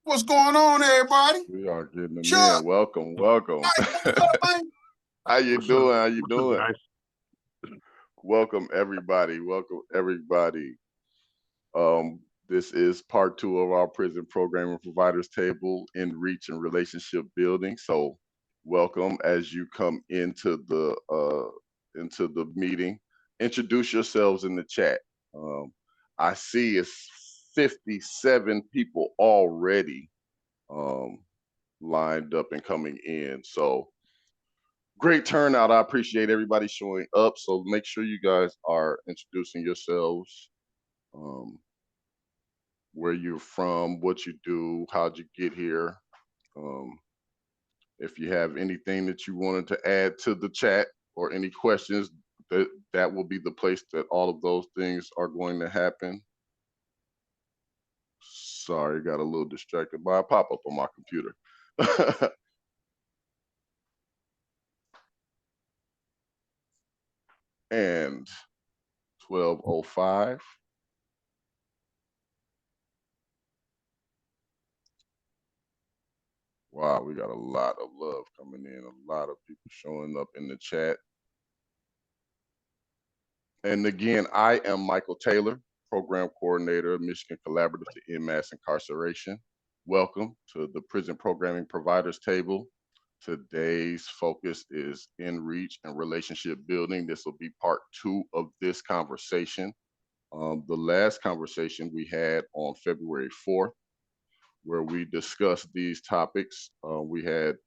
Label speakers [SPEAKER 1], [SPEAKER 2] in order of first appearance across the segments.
[SPEAKER 1] What's going on, everybody?
[SPEAKER 2] We are getting them
[SPEAKER 1] Chuck,
[SPEAKER 2] in. Welcome, welcome.
[SPEAKER 1] Mike, what's up, man?
[SPEAKER 2] How you
[SPEAKER 3] What's up?
[SPEAKER 2] doing? How you
[SPEAKER 3] What's up,
[SPEAKER 2] doing?
[SPEAKER 3] guys?
[SPEAKER 2] Welcome everybody. Welcome everybody. This is part 2 of our prison programming providers table in reach and relationship building. So welcome as you come into the meeting. Introduce yourselves in the chat. I see it's 57 people already lined up and coming in. So great turnout. I appreciate everybody showing up. So make sure you guys are introducing yourselves, where you're from, what you do, how'd you get here. Um, if you have anything that you wanted to add to the chat or any questions, that will be the place that all of those things are going to happen. Sorry, got a little distracted by a pop-up on my computer. And 12:05. Wow, we got a lot of love coming in, a lot of people showing up in the chat. And again, I am Michael Taylor, Program Coordinator of Michigan Collaborative to End Mass Incarceration. Welcome to the Prison Programming Providers Table. Today's focus is in reach and relationship building. This will be part 2 of this conversation. The last conversation we had on February 4th, where we discussed these topics. We had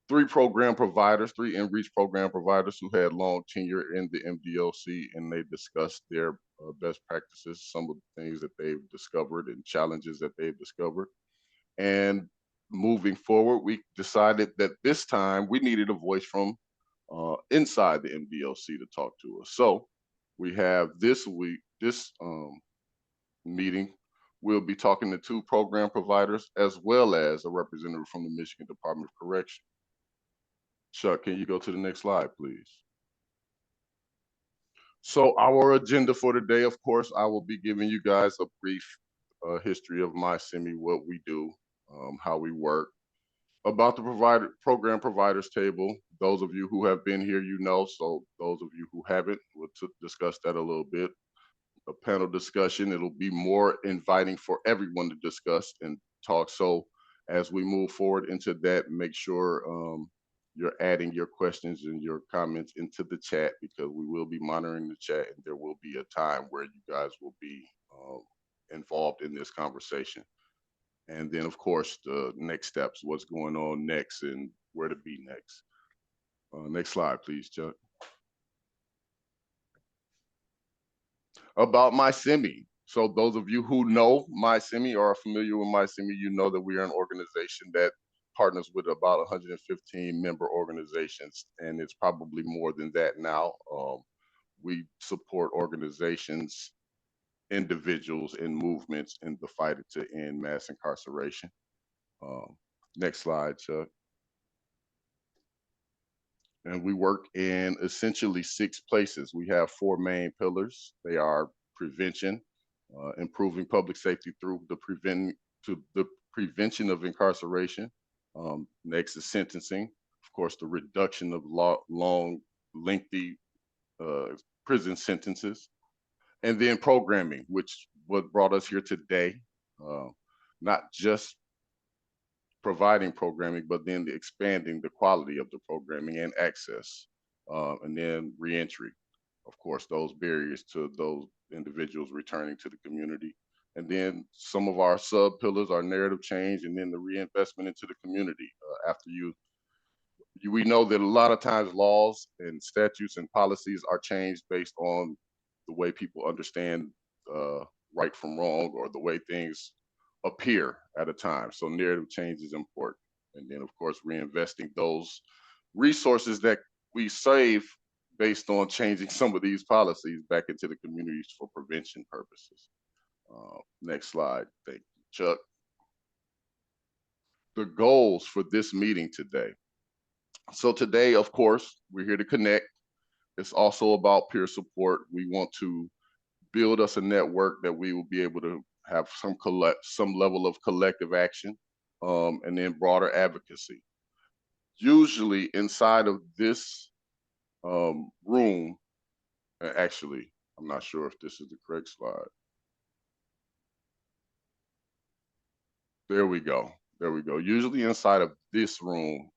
[SPEAKER 2] 3 program providers, 3 in-reach program providers who had long tenure in the MDOC, and they discussed their best practices, some of the things that they've discovered and challenges that they've discovered. And moving forward, we decided that this time we needed a voice from inside the MDOC to talk to us. So we have this meeting, we'll be talking to 2 program providers as well as a representative from the Michigan Department of Correction. Chuck, can you go to the next slide, please? So our agenda for today, of course, I will be giving you guys a brief history of MI-CEMI, what we do, how we work, about the program providers table. Those of you who have been here, you know, so those of you who haven't, we'll discuss that a little bit. A panel discussion, it'll be more inviting for everyone to discuss and talk. So as we move forward into that, make sure you're adding your questions and your comments into the chat, because we will be monitoring the chat, and there will be a time where you guys will be involved in this conversation. And then, of course, the next steps, what's going on next and where to be next. Next slide, please, Chuck. About MI-CEMI. So those of you who know MI-CEMI or are familiar with MI-CEMI, you know that we are an organization that partners with about 115 member organizations, and it's probably more than that now. We support organizations, individuals, and movements in the fight to end mass incarceration. Next slide, Chuck. And we work in essentially 6 places. We have 4 main pillars. They are prevention, improving public safety through the prevention of incarceration. Next is sentencing, of course, the reduction of long, lengthy prison sentences. And then programming, which what brought us here today, not just providing programming, but then expanding the quality of the programming and access, and then reentry. Of course, those barriers to those individuals returning to the community. And then some of our sub pillars are narrative change, and then the reinvestment into the community. After we know that a lot of times laws and statutes and policies are changed based on the way people understand right from wrong, or the way things appear at a time. So narrative change is important. And then, of course, reinvesting those resources that we save based on changing some of these policies back into the communities for prevention purposes. Next slide. Thank you, Chuck. The goals for this meeting today. So today, of course, we're here to connect. It's also about peer support. We want to build us a network that we will be able to have some level of collective action, and then broader advocacy. Usually inside of this room, actually, I'm not sure if this is the correct slide. There we go. There we go. Usually inside of this room,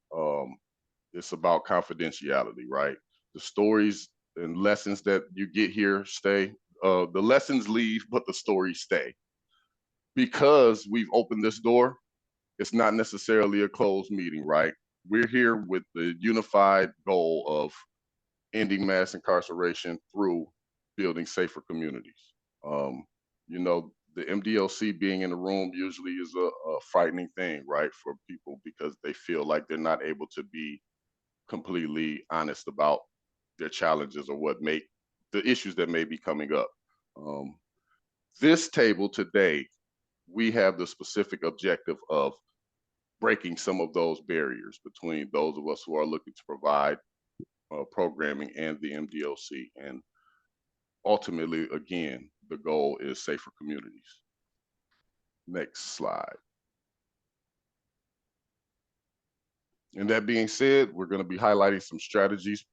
[SPEAKER 2] it's about confidentiality, right? The stories and lessons that you get here stay. The lessons leave, but the stories stay. Because we've opened this door, it's not necessarily a closed meeting, right? We're here with the unified goal of ending mass incarceration through building safer communities. You know, the MDOC being in the room usually is a frightening thing, right, for people because they feel like they're not able to be completely honest about their challenges or what make the issues that may be coming up. This table today, we have the specific objective of breaking some of those barriers between those of us who are looking to provide programming and the MDOC. And ultimately, again, the goal is safer communities. Next slide. And that being said, we're going to be highlighting some strategies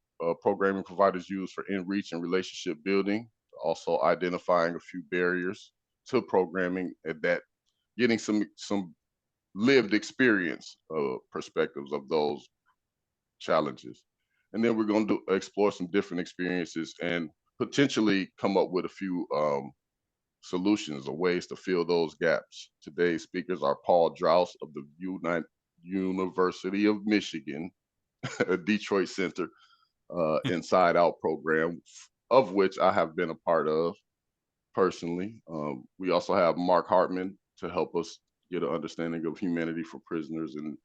[SPEAKER 2] programming providers use for in-reach and relationship building, also identifying a few barriers to programming and that getting some lived experience perspectives of those challenges. And then we're going to explore some different experiences and potentially come up with a few solutions or ways to fill those gaps. Today's speakers are Paul Draus of the University of Michigan, Detroit Center Inside Out program, of which I have been a part of personally. We also have Mark Hartman to help us get an understanding of humanity for prisoners and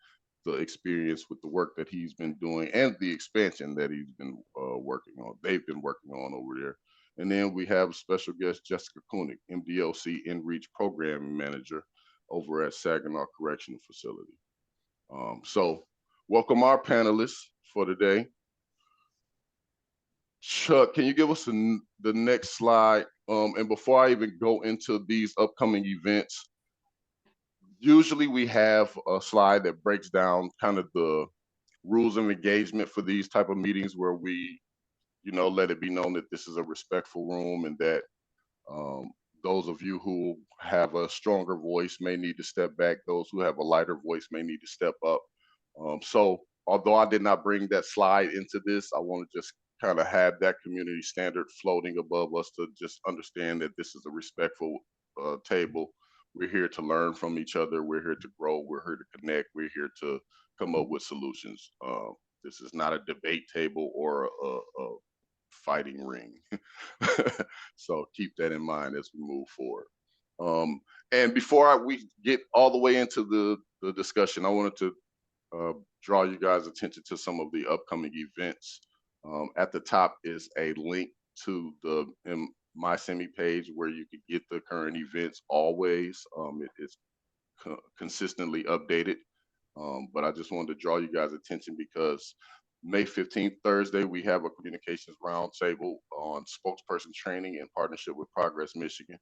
[SPEAKER 2] the experience with the work that he's been doing and the expansion that he's been working on. They've been working on over there. And then we have special guest Jessica Koenig, MDOC In-Reach Program Manager over at Saginaw Correctional Facility. So welcome our panelists for today. Chuck, can you give us the next slide? And before I even go into these upcoming events, usually we have a slide that breaks down kind of the rules of engagement for these type of meetings where we, you know, let it be known that this is a respectful room and that those of you who have a stronger voice may need to step back. Those who have a lighter voice may need to step up. So although I did not bring that slide into this, I want to just kind of have that community standard floating above us to just understand that this is a respectful table. We're here to learn from each other. We're here to grow. We're here to connect. We're here to come up with solutions. This is not a debate table or a fighting ring. So keep that in mind as we move forward. And before we get all the way into the discussion, I wanted to draw you guys' attention to some of the upcoming events. At the top is a link to the MI-CEMI page where you can get the current events always. It is consistently updated. But I just wanted to draw you guys' attention because May 15th, Thursday, we have a communications roundtable on spokesperson training in partnership with Progress Michigan.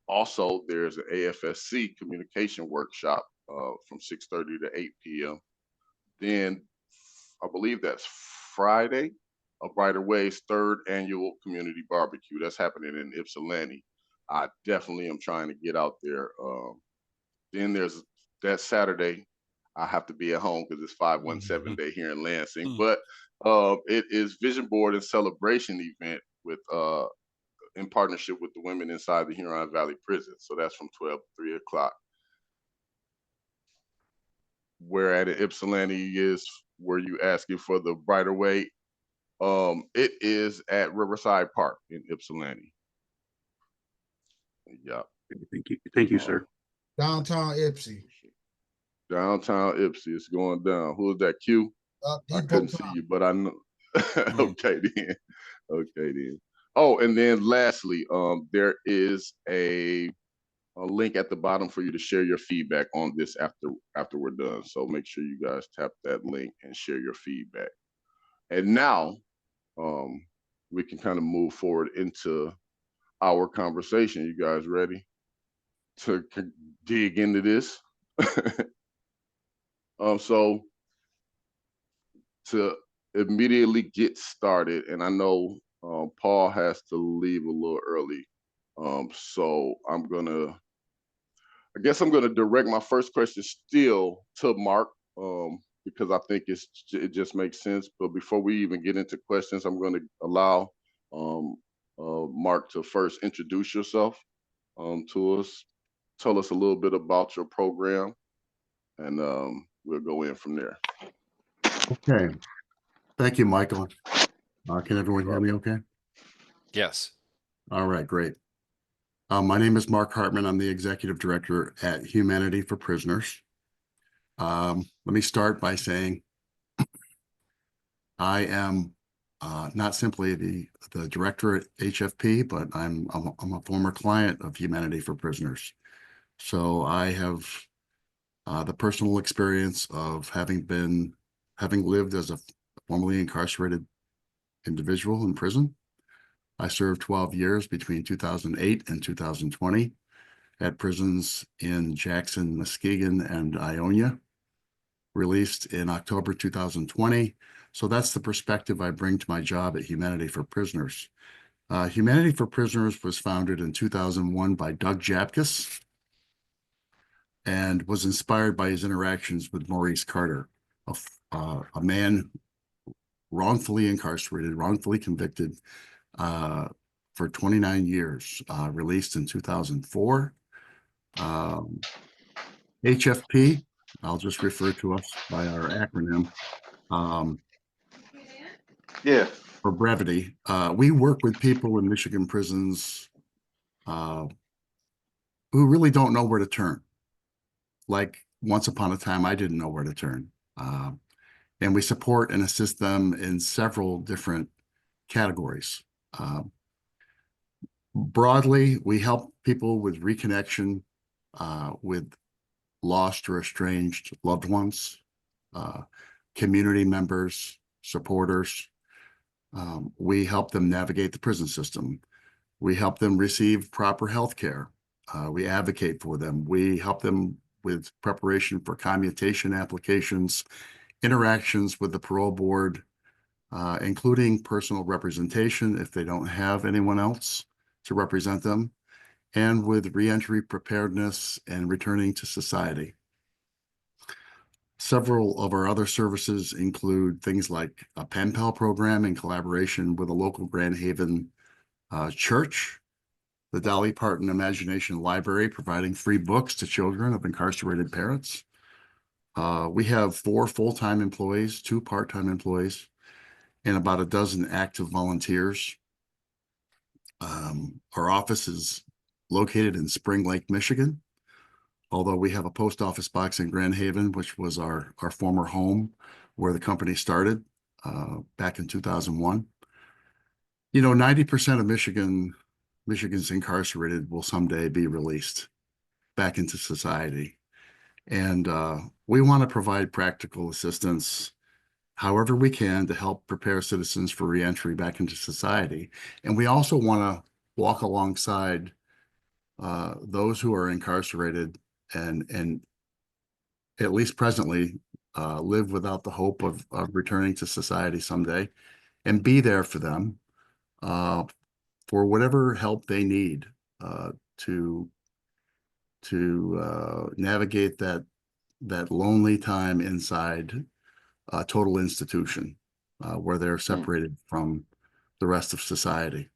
[SPEAKER 2] Also, there's an AFSC communication workshop from 6:30 to 8 p.m. Then I believe that's Friday, A Brighter Way's third annual community barbecue. That's happening in Ypsilanti. I definitely am trying to get out there. Then there's that Saturday. I have to be at home because it's 517 day here in Lansing. But it is Vision Board and Celebration event with in partnership with the women inside the Huron Valley Prison. So that's from 12 to 3 o'clock. Where at Ypsilanti is where you asking for the Brighter Way. It is at Riverside Park in Ypsilanti. Yeah.
[SPEAKER 3] Thank you, sir.
[SPEAKER 1] Downtown Ypsi.
[SPEAKER 2] Downtown Ypsi. It's going down. Who is that? Q? I couldn't see you, but I know. Okay then. Okay then. Oh, and then lastly, there is a link at the bottom for you to share your feedback on this after we're done. So make sure you guys tap that link and share your feedback. And now we can kind of move forward into our conversation. You guys ready to dig into this? So to immediately get started, and I know Paul has to leave a little early, so I guess I'm gonna direct my first question still to Mark, because I think it just makes sense. But before we even get into questions, I'm gonna allow um, Mark to first introduce yourself to us, tell us a little bit about your program, and we'll go in from there.
[SPEAKER 4] Okay. Thank you, Michael. Can everyone hear me okay?
[SPEAKER 5] Yes.
[SPEAKER 4] All right, great. My name is Mark Hartman. I'm the Executive Director at Humanity for Prisoners. Let me start by saying I am not simply the director at HFP, but I'm a former client of Humanity for Prisoners. So I have the personal experience of having lived as a formerly incarcerated individual in prison. I served 12 years between 2008 and 2020 at prisons in Jackson, Muskegon, and Ionia, released in October 2020. So that's the perspective I bring to my job at Humanity for Prisoners. Humanity for Prisoners was founded in 2001 by Doug Japkus and was inspired by his interactions with Maurice Carter, a man wrongfully incarcerated, wrongfully convicted for 29 years, released in 2004. HFP, I'll just refer to us by our acronym.
[SPEAKER 2] Yeah.
[SPEAKER 4] For brevity, we work with people in Michigan prisons who really don't know where to turn. Like once upon a time, I didn't know where to turn. And we support and assist them in several different categories. Broadly, we help people with reconnection with lost or estranged loved ones, community members, supporters. We help them navigate the prison system. We help them receive proper health care. We advocate for them. We help them with preparation for commutation applications, interactions with the parole board, including personal representation if they don't have anyone else to represent them, and with reentry preparedness and returning to society. Several of our other services include things like a pen pal program in collaboration with a local Grand Haven church, the Dolly Parton Imagination Library, providing free books to children of incarcerated parents. We have 4 full-time employees, 2 part-time employees, and about a dozen active volunteers. Our office is located in Spring Lake, Michigan, although we have a post office box in Grand Haven, which was our former home where the company started back in 2001. You know, 90% of Michigan's incarcerated will someday be released back into society. And we want to provide practical assistance however we can to help prepare citizens for reentry back into society. And we also want to walk alongside those who are incarcerated and at least presently live without the hope of returning to society someday, and be there for them for whatever help they need to navigate that lonely time inside a total institution where they're separated from the rest of society.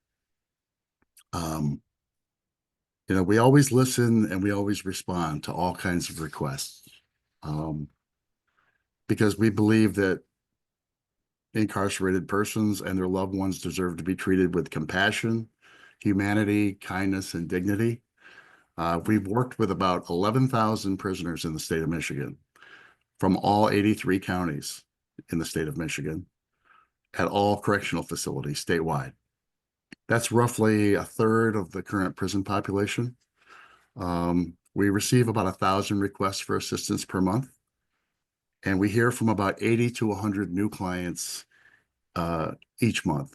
[SPEAKER 4] You know, we always listen and we always respond to all kinds of requests because we believe that incarcerated persons and their loved ones deserve to be treated with compassion, humanity, kindness, and dignity. We've worked with about 11,000 prisoners in the state of Michigan from all 83 counties in the state of Michigan at all correctional facilities statewide. That's roughly a third of the current prison population. We receive about 1,000 requests for assistance per month, and we hear from about 80 to 100 new clients each month.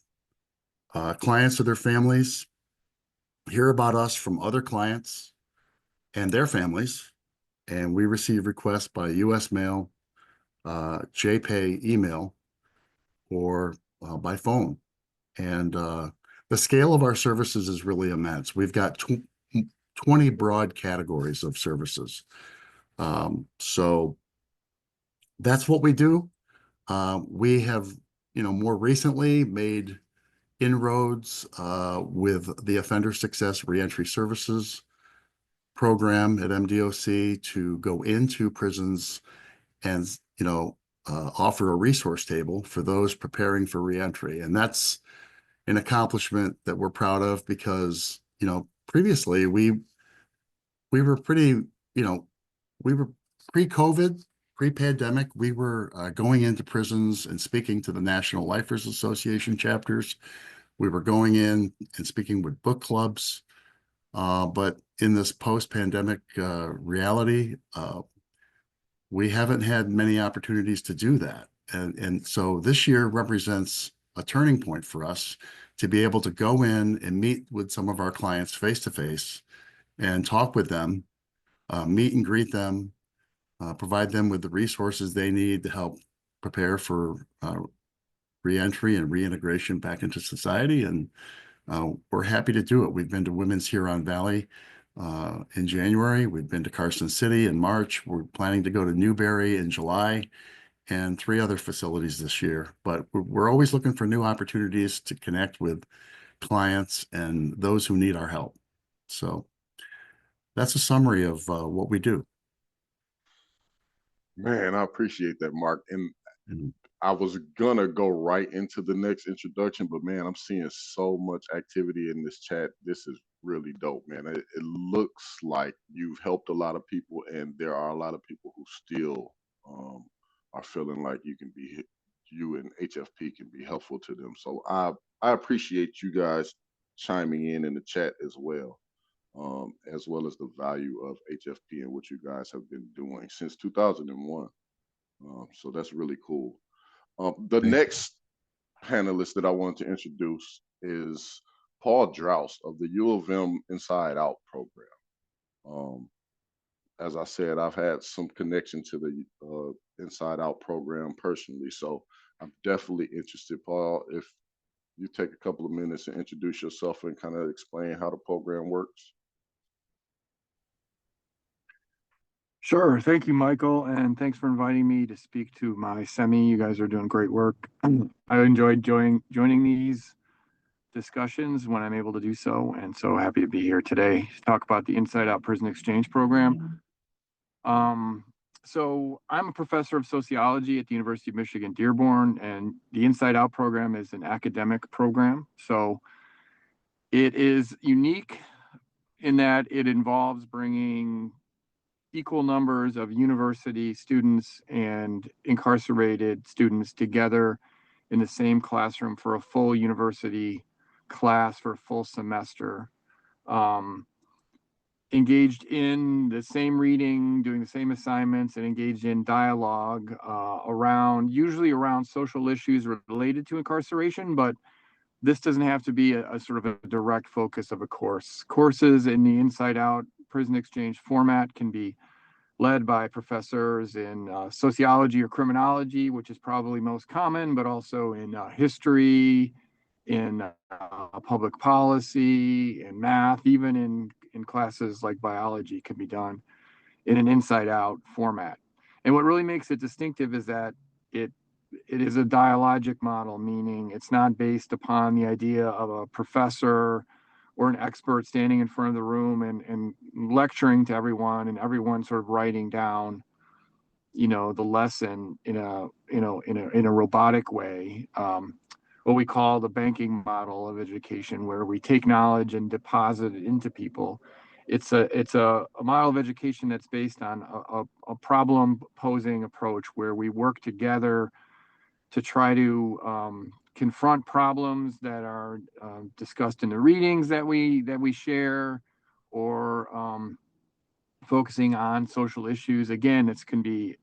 [SPEAKER 4] Clients or their families hear about us from other clients and their families. And we receive requests by US mail, JPay email, or by phone. And the scale of our services is really immense. We've got 20 broad categories of services. So that's what we do. We have, more recently made inroads with the Offender Success Reentry Services program at MDOC to go into prisons and, offer a resource table for those preparing for reentry. And that's an accomplishment that we're proud of because, previously we were pretty, we were pre-COVID, pre-pandemic, we were going into prisons and speaking to the National Lifers Association chapters. We were going in and speaking with book clubs. But in this post-pandemic reality, we haven't had many opportunities to do that. And so this year represents a turning point for us to be able to go in and meet with some of our clients face-to-face and talk with them, meet and greet them, provide them with the resources they need to help prepare for reentry and reintegration back into society. And we're happy to do it. We've been to Women's Huron Valley in January. We've been to Carson City in March. We're planning to go to Newberry in July and 3 other facilities this year. But we're always looking for new opportunities to connect with clients and those who need our help. So that's a summary of what we do.
[SPEAKER 2] Man, I appreciate that, Mark. And
[SPEAKER 4] Mhm.
[SPEAKER 2] I was gonna go right into the next introduction, but man, I'm seeing so much activity in this chat. This is really dope, man. It looks like you've helped a lot of people, and there are a lot of people who still are feeling like you and HFP can be helpful to them. So I appreciate you guys chiming in the chat as well as the value of HFP and what you guys have been doing since 2001. So that's really cool. The next panelist that I want to introduce is Paul Drouse of the U of M Inside Out program. As I said, I've had some connection to the Inside Out program personally, so I'm definitely interested. Paul, if you take a couple of minutes to introduce yourself and kind of explain how the program works.
[SPEAKER 5] Sure. Thank you, Michael. And thanks for inviting me to speak to MI-CEMI. You guys are doing great work. I enjoyed joining these discussions when I'm able to do so. And so happy to be here today to talk about the Inside Out Prison Exchange Program. So I'm a professor of sociology at the University of Michigan, Dearborn, and the Inside Out program is an academic program. So it is unique in that it involves bringing equal numbers of university students and incarcerated students together in the same classroom for a full university class for a full semester, engaged in the same reading, doing the same assignments, and engaged in dialogue usually around social issues related to incarceration, but this doesn't have to be a sort of a direct focus of a course. Courses in the Inside Out Prison Exchange format can be led by professors in sociology or criminology, which is probably most common, but also in history, in public policy, in math, even in classes like biology can be done in an Inside Out format. And what really makes it distinctive is that it is a dialogic model, meaning it's not based upon the idea of a professor or an expert standing in front of the room and lecturing to everyone and everyone sort of writing down, the lesson in a robotic way. What we call the banking model of education, where we take knowledge and deposit it into people. It's a model of education that's based on a problem posing approach where we work together to try to confront problems that are discussed in the readings that we share, or focusing on social issues. Again, it can be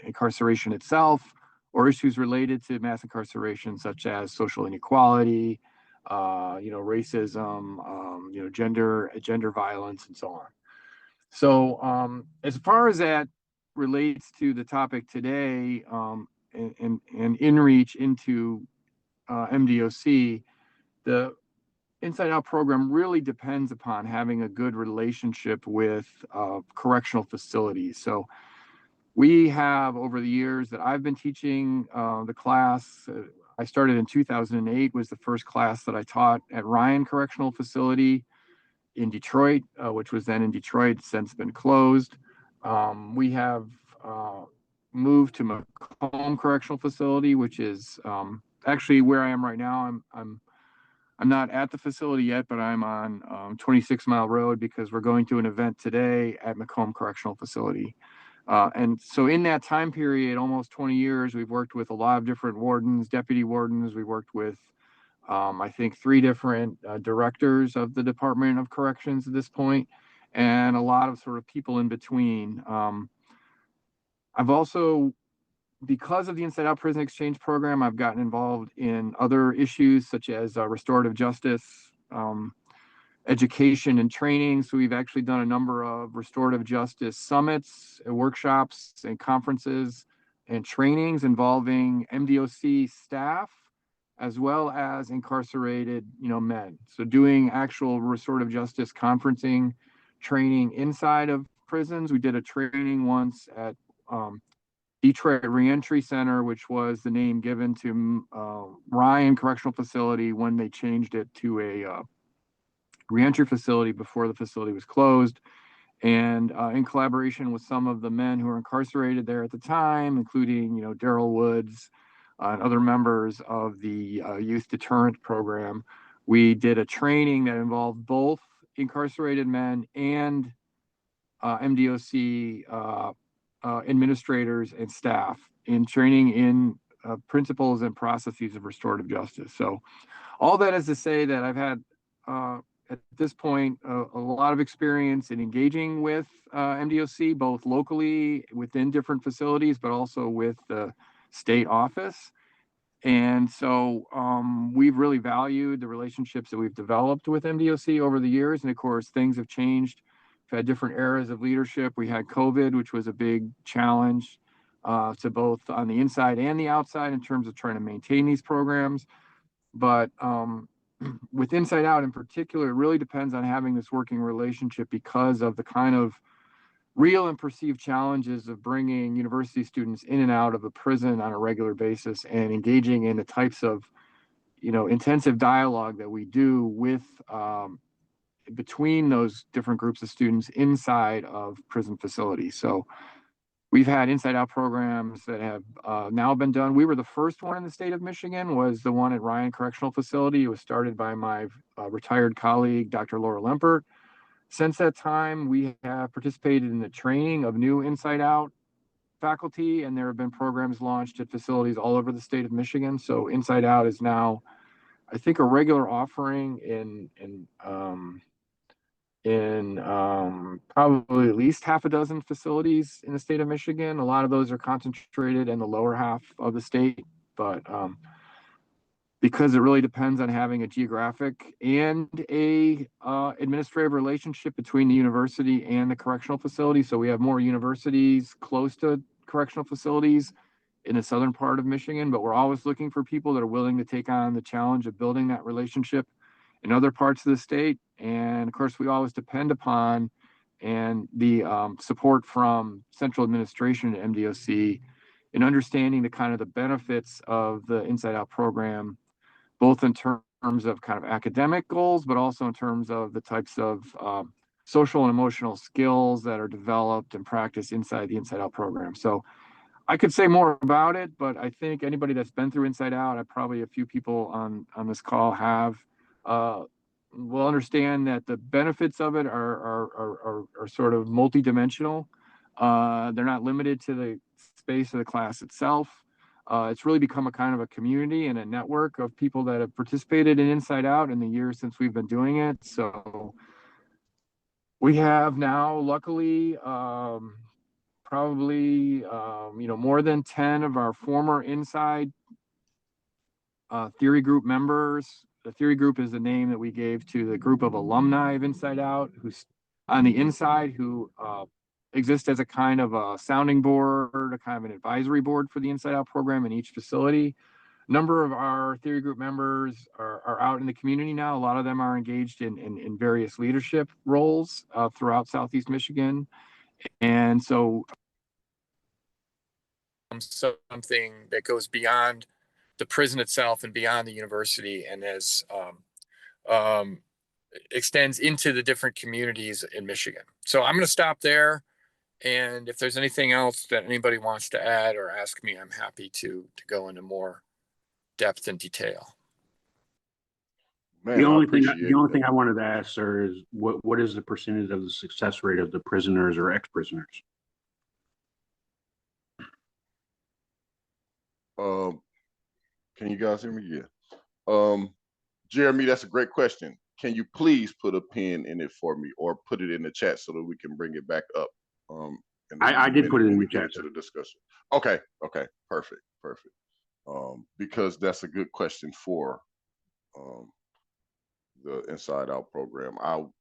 [SPEAKER 5] incarceration itself or issues related to mass incarceration, such as social inequality, racism, gender violence, and so on. So as far as that relates to the topic today, and in reach into MDOC, the Inside Out program really depends upon having a good relationship with correctional facilities. So we have, over the years that I've been teaching the class, I started in 2008, was the first class that I taught at Ryan Correctional Facility in Detroit, which was then in Detroit, since been closed. We have moved to Macomb Correctional Facility, which is actually where I am right now. I'm not at the facility yet, but I'm on 26 Mile Road because we're going to an event today at Macomb Correctional Facility. And so in that time period, almost 20 years, we've worked with a lot of different wardens, deputy wardens. We worked with, I think, 3 different directors of the Department of Corrections at this point, and a lot of sort of people in between. I've also, because of the Inside Out Prison Exchange Program, I've gotten involved in other issues such as restorative justice, education and training. So we've actually done a number of restorative justice summits, workshops, and conferences and trainings involving MDOC staff as well as incarcerated, men. So doing actual restorative justice conferencing training inside of prisons. We did a training once at Detroit Reentry Center, which was the name given to Ryan Correctional Facility when they changed it to a reentry facility before the facility was closed. And in collaboration with some of the men who were incarcerated there at the time, including, Daryl Woods and other members of the Youth Deterrent Program, we did a training that involved both incarcerated men and MDOC administrators and staff in training in principles and processes of restorative justice. So all that is to say that I've had at this point a lot of experience in engaging with MDOC, both locally within different facilities, but also with the state office. And so we've really valued the relationships that we've developed with MDOC over the years. And of course, things have changed. We've had different eras of leadership. We had COVID, which was a big challenge to both on the inside and the outside in terms of trying to maintain these programs. But with Inside Out in particular, it really depends on having this working relationship because of the kind of real and perceived challenges of bringing university students in and out of a prison on a regular basis and engaging in the types of, intensive dialogue that we do with between those different groups of students inside of prison facilities. So we've had Inside Out programs that have now been done. We were the first one in the state of Michigan, was the one at Ryan Correctional Facility. It was started by my retired colleague, Dr. Laura Lempert. Since that time, we have participated in the training of new Inside Out faculty, and there have been programs launched at facilities all over the state of Michigan. So Inside Out is now, I think, a regular offering in probably at least half a dozen facilities in the state of Michigan. A lot of those are concentrated in the lower half of the state, but because it really depends on having a geographic and a administrative relationship between the university and the correctional facility. So we have more universities close to correctional facilities in the southern part of Michigan, but we're always looking for people that are willing to take on the challenge of building that relationship in other parts of the state. And of course, we always depend upon and the support from central administration at MDOC in understanding the kind of the benefits of the Inside Out program, both in terms of kind of academic goals, but also in terms of the types of social and emotional skills that are developed and practiced inside the Inside Out program. So I could say more about it, but I think anybody that's been through Inside Out, probably a few people on this call have, will understand that the benefits of it are sort of multidimensional. They're not limited to the space of the class itself. It's really become a kind of a community and a network of people that have participated in Inside Out in the years since we've been doing it. So we have now, luckily, probably, more than 10 of our former Inside theory group members the theory group is the name that we gave to the group of alumni of Inside Out, who's on the inside, who exist as a kind of a sounding board, a kind of an advisory board for the Inside Out program in each facility. A number of our theory group members are out in the community now. A lot of them are engaged in various leadership roles throughout Southeast Michigan. And so something that goes beyond the prison itself and beyond the university, and as extends into the different communities in Michigan. So I'm going to stop there. And if there's anything else that anybody wants to add or ask me, I'm happy to go into more depth and detail.
[SPEAKER 2] Man,
[SPEAKER 3] The
[SPEAKER 2] I
[SPEAKER 3] only thing
[SPEAKER 2] appreciate
[SPEAKER 3] I wanted to ask, sir, is what is the percentage of the success rate of the prisoners or ex-prisoners?
[SPEAKER 2] Can you guys hear me? Yeah. Jeremy, that's a great question. Can you please put a pin in it for me, or put it in the chat so that we can bring it back up?
[SPEAKER 3] I did put it in the chat
[SPEAKER 2] to the discussion. Okay, perfect. Because that's a good question for the Inside Out program.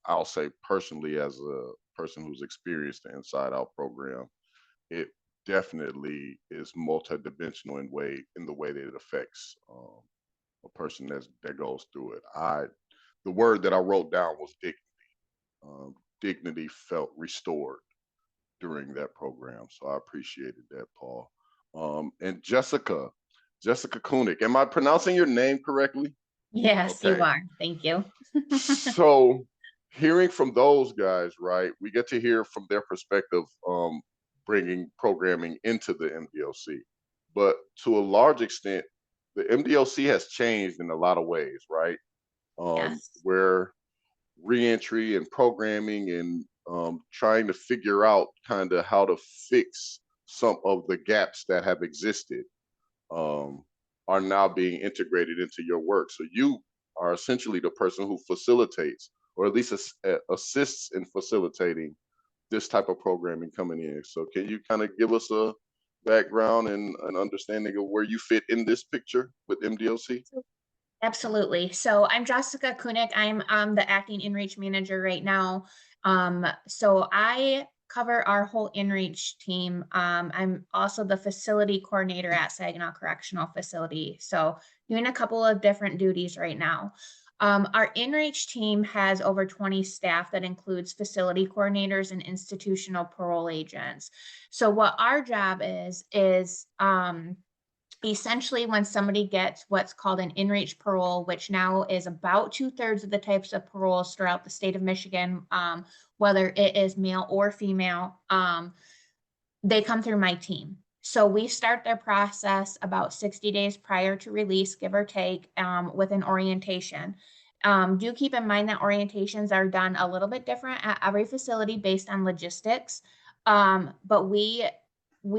[SPEAKER 2] I'll say personally, as a person who's experienced the Inside Out program, it definitely is multidimensional in the way that it affects a person that goes through it. The word that I wrote down was dignity. Dignity felt restored during that program, so I appreciated that, Paul. And Jessica Kunik, am I pronouncing your name correctly?
[SPEAKER 6] Yes,
[SPEAKER 2] Okay.
[SPEAKER 6] you are. Thank you.
[SPEAKER 2] So hearing from those guys, right, we get to hear from their perspective, bringing programming into the MDOC. But to a large extent, the MDOC has changed in a lot of ways, right?
[SPEAKER 6] Yes.
[SPEAKER 2] Where reentry and programming and trying to figure out kind of how to fix some of the gaps that have existed are now being integrated into your work. So you are essentially the person who facilitates, or at least assists in facilitating this type of programming coming in. So can you kind of give us a background and an understanding of where you fit in this picture with MDOC?
[SPEAKER 6] Absolutely. So I'm Jessica Kunik. I'm the acting inReach manager right now. So I cover our whole inReach team. I'm also the facility coordinator at Saginaw Correctional Facility. So doing a couple of different duties right now. Our inReach team has over 20 staff that includes facility coordinators and institutional parole agents. So what our job is essentially when somebody gets what's called an inReach parole, which now is about 2/3 of the types of paroles throughout the state of Michigan, whether it is male or female, they come through my team. So we start their process about 60 days prior to release, give or take, with an orientation. Do keep in mind that orientations are done a little bit different at every facility based on logistics. But we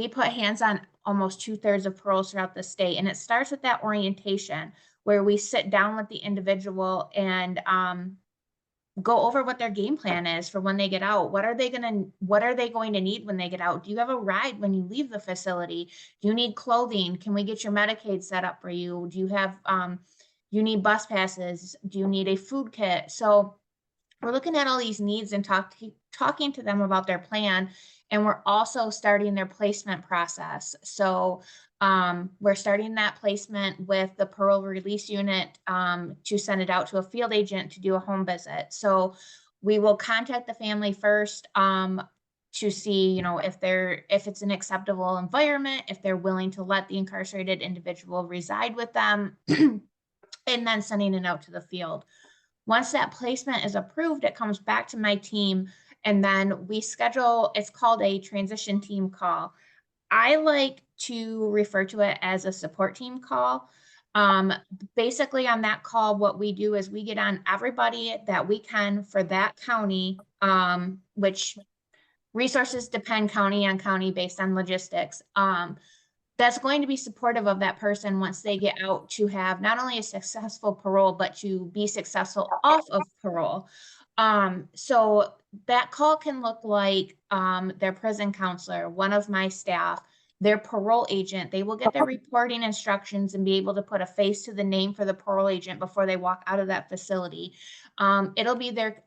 [SPEAKER 6] put hands on almost 2/3 of paroles throughout the state. And it starts with that orientation where we sit down with the individual and go over what their game plan is for when they get out. What are they going to need when they get out? Do you have a ride when you leave the facility? Do you need clothing? Can we get your Medicaid set up for you? Do you have, you need bus passes? Do you need a food kit? So we're looking at all these needs and talking to them about their plan. And we're also starting their placement process. So we're starting that placement with the parole release unit to send it out to a field agent to do a home visit. So we will contact the family first to see, you know, if it's an acceptable environment, if they're willing to let the incarcerated individual reside with them, and then sending it out to the field. Once that placement is approved, it comes back to my team, and then we schedule, it's called a transition team call. I like to refer to it as a support team call. Basically on that call, what we do is we get on everybody that we can for that county, which resources depend county on county based on logistics. That's going to be supportive of that person once they get out, to have not only a successful parole, but to be successful off of parole. So that call can look like their prison counselor, one of my staff, their parole agent. They will get their reporting instructions and be able to put a face to the name for the parole agent before they walk out of that facility. It'll be their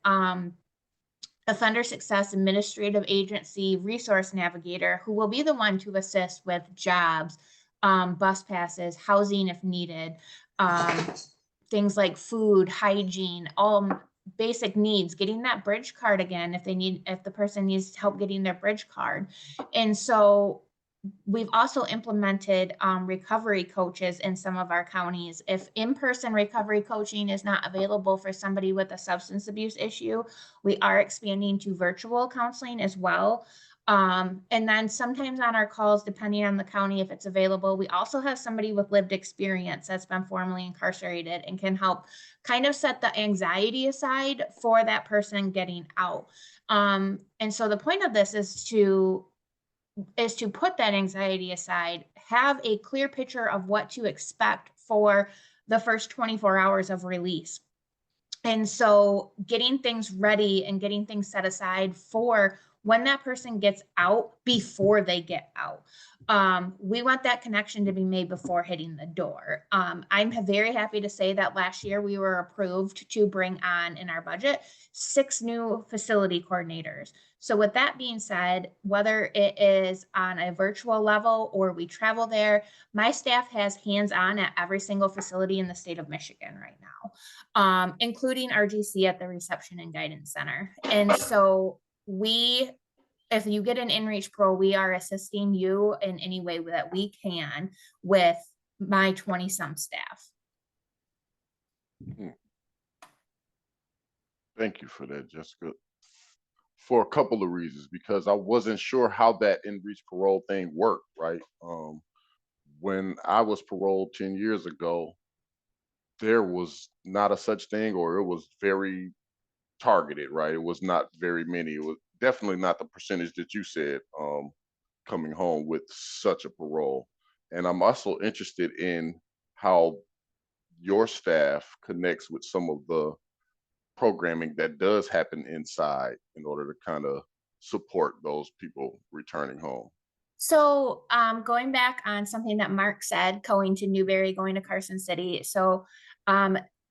[SPEAKER 6] Offender Success Administrative Agency Resource Navigator, who will be the one to assist with jobs, bus passes, housing if needed, things like food, hygiene, all basic needs, getting that bridge card again if the person needs help getting their bridge card. And so we've also implemented recovery coaches in some of our counties. If in-person recovery coaching is not available for somebody with a substance abuse issue, we are expanding to virtual counseling as well. And then sometimes on our calls, depending on the county, if it's available, we also have somebody with lived experience that's been formerly incarcerated and can help kind of set the anxiety aside for that person getting out. And so the point of this is to put that anxiety aside, have a clear picture of what to expect for the first 24 hours of release. And so getting things ready and getting things set aside for when that person gets out, before they get out. We want that connection to be made before hitting the door. I'm very happy to say that last year we were approved to bring on in our budget 6 new facility coordinators. So with that being said, whether it is on a virtual level or we travel there, my staff has hands-on at every single facility in the state of Michigan right now, including RGC at the Reception and Guidance Center. And so if you get an InReach Pro, we are assisting you in any way that we can with my 20-some staff.
[SPEAKER 2] Thank you for that, Jessica. For a couple of reasons, because I wasn't sure how that InReach parole thing worked, right? When I was paroled 10 years ago, there was not a such thing, or it was very targeted, right? It was not very many. It was definitely not the percentage that you said coming home with such a parole. And I'm also interested in how your staff connects with some of the programming that does happen inside in order to kind of support those people returning home.
[SPEAKER 6] So going back on something that Mark said, going to Newberry, going to Carson City. So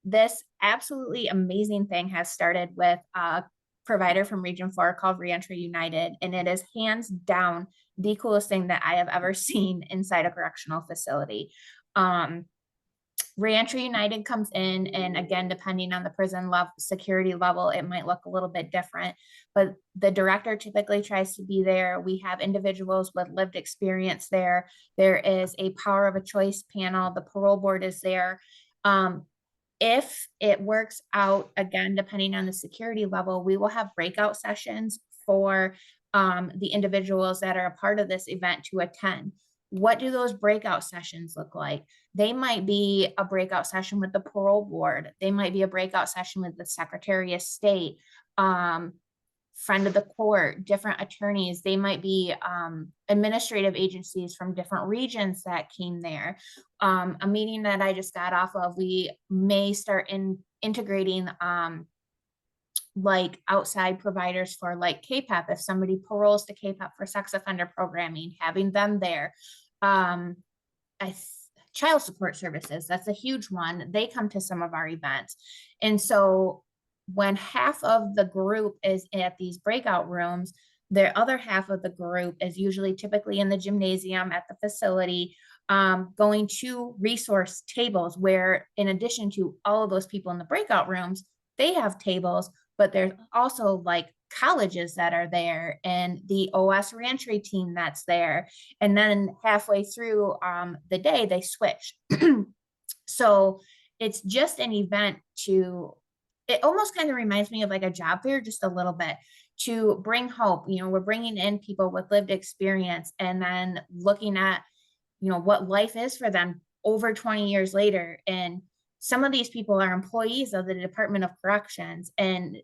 [SPEAKER 6] this absolutely amazing thing has started with a provider from Region 4 called Reentry United, and it is hands down the coolest thing that I have ever seen inside a correctional facility. Reentry United comes in, and again, depending on the prison level, security level, it might look a little bit different, but the director typically tries to be there. We have individuals with lived experience there. There is a power of a choice panel. The parole board is there. If it works out, again, depending on the security level, we will have breakout sessions for the individuals that are a part of this event to attend. What do those breakout sessions look like? They might be a breakout session with the parole board. They might be a breakout session with the Secretary of State, friend of the court, different attorneys. They might be administrative agencies from different regions that came there. A meeting that I just got off of, we may start integrating like outside providers for like KPEP. If somebody paroles to KPEP for sex offender programming, having them there. Child support services, that's a huge one. They come to some of our events. And so when half of the group is at these breakout rooms, the other half of the group is usually typically in the gymnasium at the facility, going to resource tables where, in addition to all of those people in the breakout rooms, they have tables, but there's also like colleges that are there and the OS reentry team that's there. And then halfway through the day, they switch. So it's just an event it almost kind of reminds me of like a job fair, just a little bit, to bring hope. You know, we're bringing in people with lived experience and then looking at, you know, what life is for them over 20 years later. And some of these people are employees of the Department of Corrections, and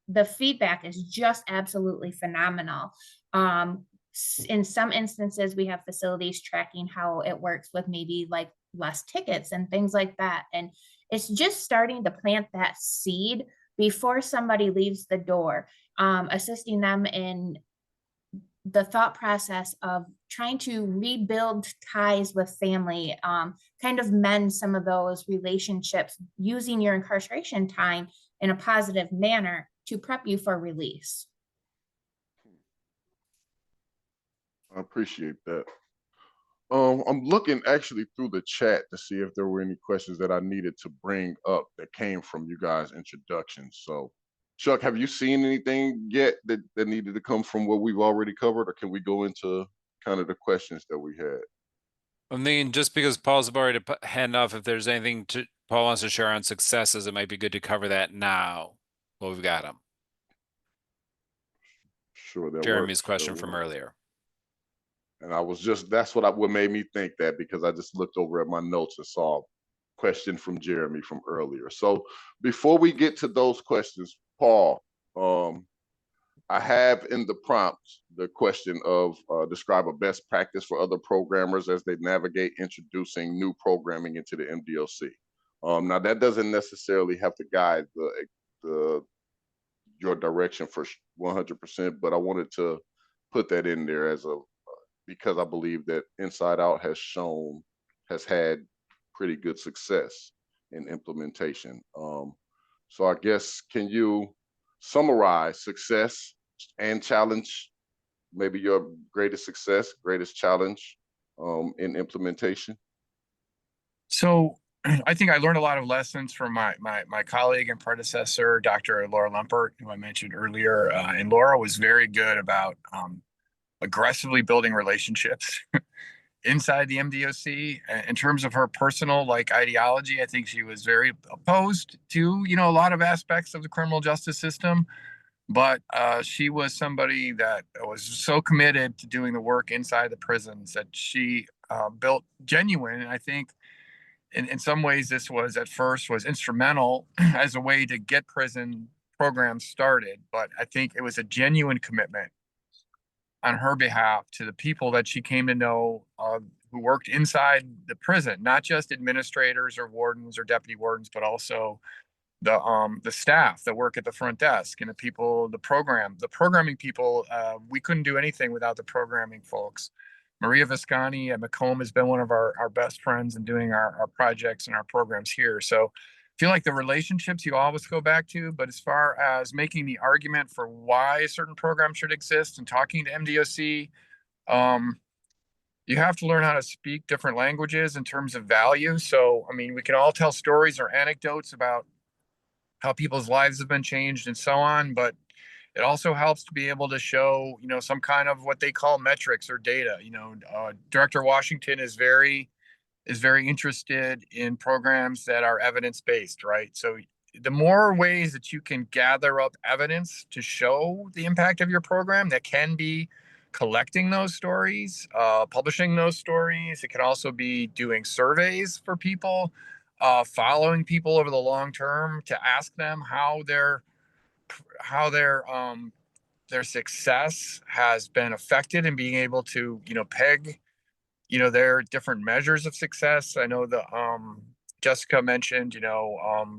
[SPEAKER 6] the feedback is just absolutely phenomenal. In some instances, we have facilities tracking how it works with maybe like less tickets and things like that. And it's just starting to plant that seed before somebody leaves the door, assisting them in the thought process of trying to rebuild ties with family, kind of mend some of those relationships using your incarceration time in a positive manner to prep you for release.
[SPEAKER 2] I appreciate that. I'm looking actually through the chat to see if there were any questions that I needed to bring up that came from you guys' introductions. So, Chuck, have you seen anything yet that needed to come from what we've already covered, or can we go into kind of the questions that we had?
[SPEAKER 7] I mean, just because Paul's about to hand off, if there's anything Paul wants to share on successes, it might be good to cover that now. Well, we've got him.
[SPEAKER 2] Sure, that
[SPEAKER 7] Jeremy's
[SPEAKER 2] works.
[SPEAKER 7] question from earlier.
[SPEAKER 2] And I was just, that's what made me think that, because I just looked over at my notes and saw a question from Jeremy from earlier. So before we get to those questions, Paul, I have in the prompt the question of describe a best practice for other programmers as they navigate introducing new programming into the MDOC. Now that doesn't necessarily have to guide your direction for 100%, but I wanted to put that in there as because I believe that Inside Out has had pretty good success in implementation. So I guess, can you summarize success and challenge, maybe your greatest success, greatest challenge in implementation?
[SPEAKER 5] So I think I learned a lot of lessons from my colleague and predecessor, Dr. Laura Lempert, who I mentioned earlier. And Laura was very good about aggressively building relationships inside the MDOC. In terms of her personal ideology, I think she was very opposed to, a lot of aspects of the criminal justice system. But she was somebody that was so committed to doing the work inside the prisons that she built genuine. And I think in some ways this was at first was instrumental as a way to get prison programs started. But I think it was a genuine commitment on her behalf to the people that she came to know who worked inside the prison, not just administrators or wardens or deputy wardens, but also the staff that work at the front desk and the programming people. We couldn't do anything without the programming folks. Maria Viscani at Macomb has been one of our best friends in doing our projects and our programs here. So I feel like the relationships you always go back to, but as far as making the argument for why a certain program should exist and talking to MDOC, you have to learn how to speak different languages in terms of value. So, I mean, we can all tell stories or anecdotes about how people's lives have been changed and so on, but it also helps to be able to show, some kind of what they call metrics or data. Director Washington is very interested in programs that are evidence-based, right? So the more ways that you can gather up evidence to show the impact of your program, that can be collecting those stories, publishing those stories. It can also be doing surveys for people, following people over the long term to ask them how their success has been affected, and being able to peg their different measures of success. I know Jessica mentioned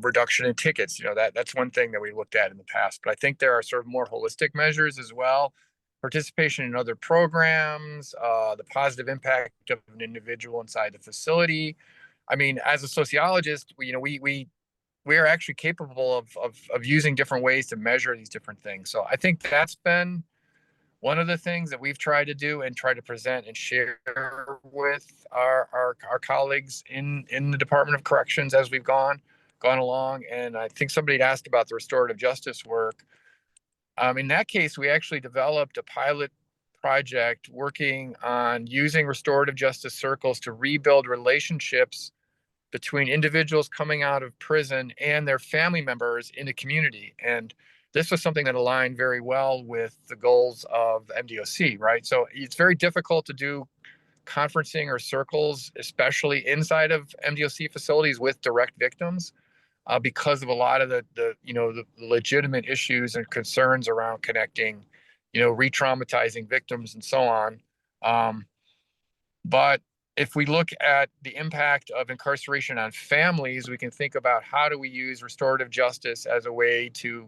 [SPEAKER 5] reduction in tickets. That's one thing that we looked at in the past, but I think there are sort of more holistic measures as well. Participation in other programs, the positive impact of an individual inside the facility. I mean, as a sociologist, we are actually capable of using different ways to measure these different things. So I think that's been one of the things that we've tried to do and try to present and share with our colleagues in the Department of Corrections as we've gone along. And I think somebody had asked about the restorative justice work. In that case, we actually developed a pilot project working on using restorative justice circles to rebuild relationships between individuals coming out of prison and their family members in the community. And this was something that aligned very well with the goals of MDOC, right? So it's very difficult to do conferencing or circles, especially inside of MDOC facilities with direct victims, because of a lot of the legitimate issues and concerns around connecting, re-traumatizing victims and so on. But if we look at the impact of incarceration on families, we can think about how do we use restorative justice as a way to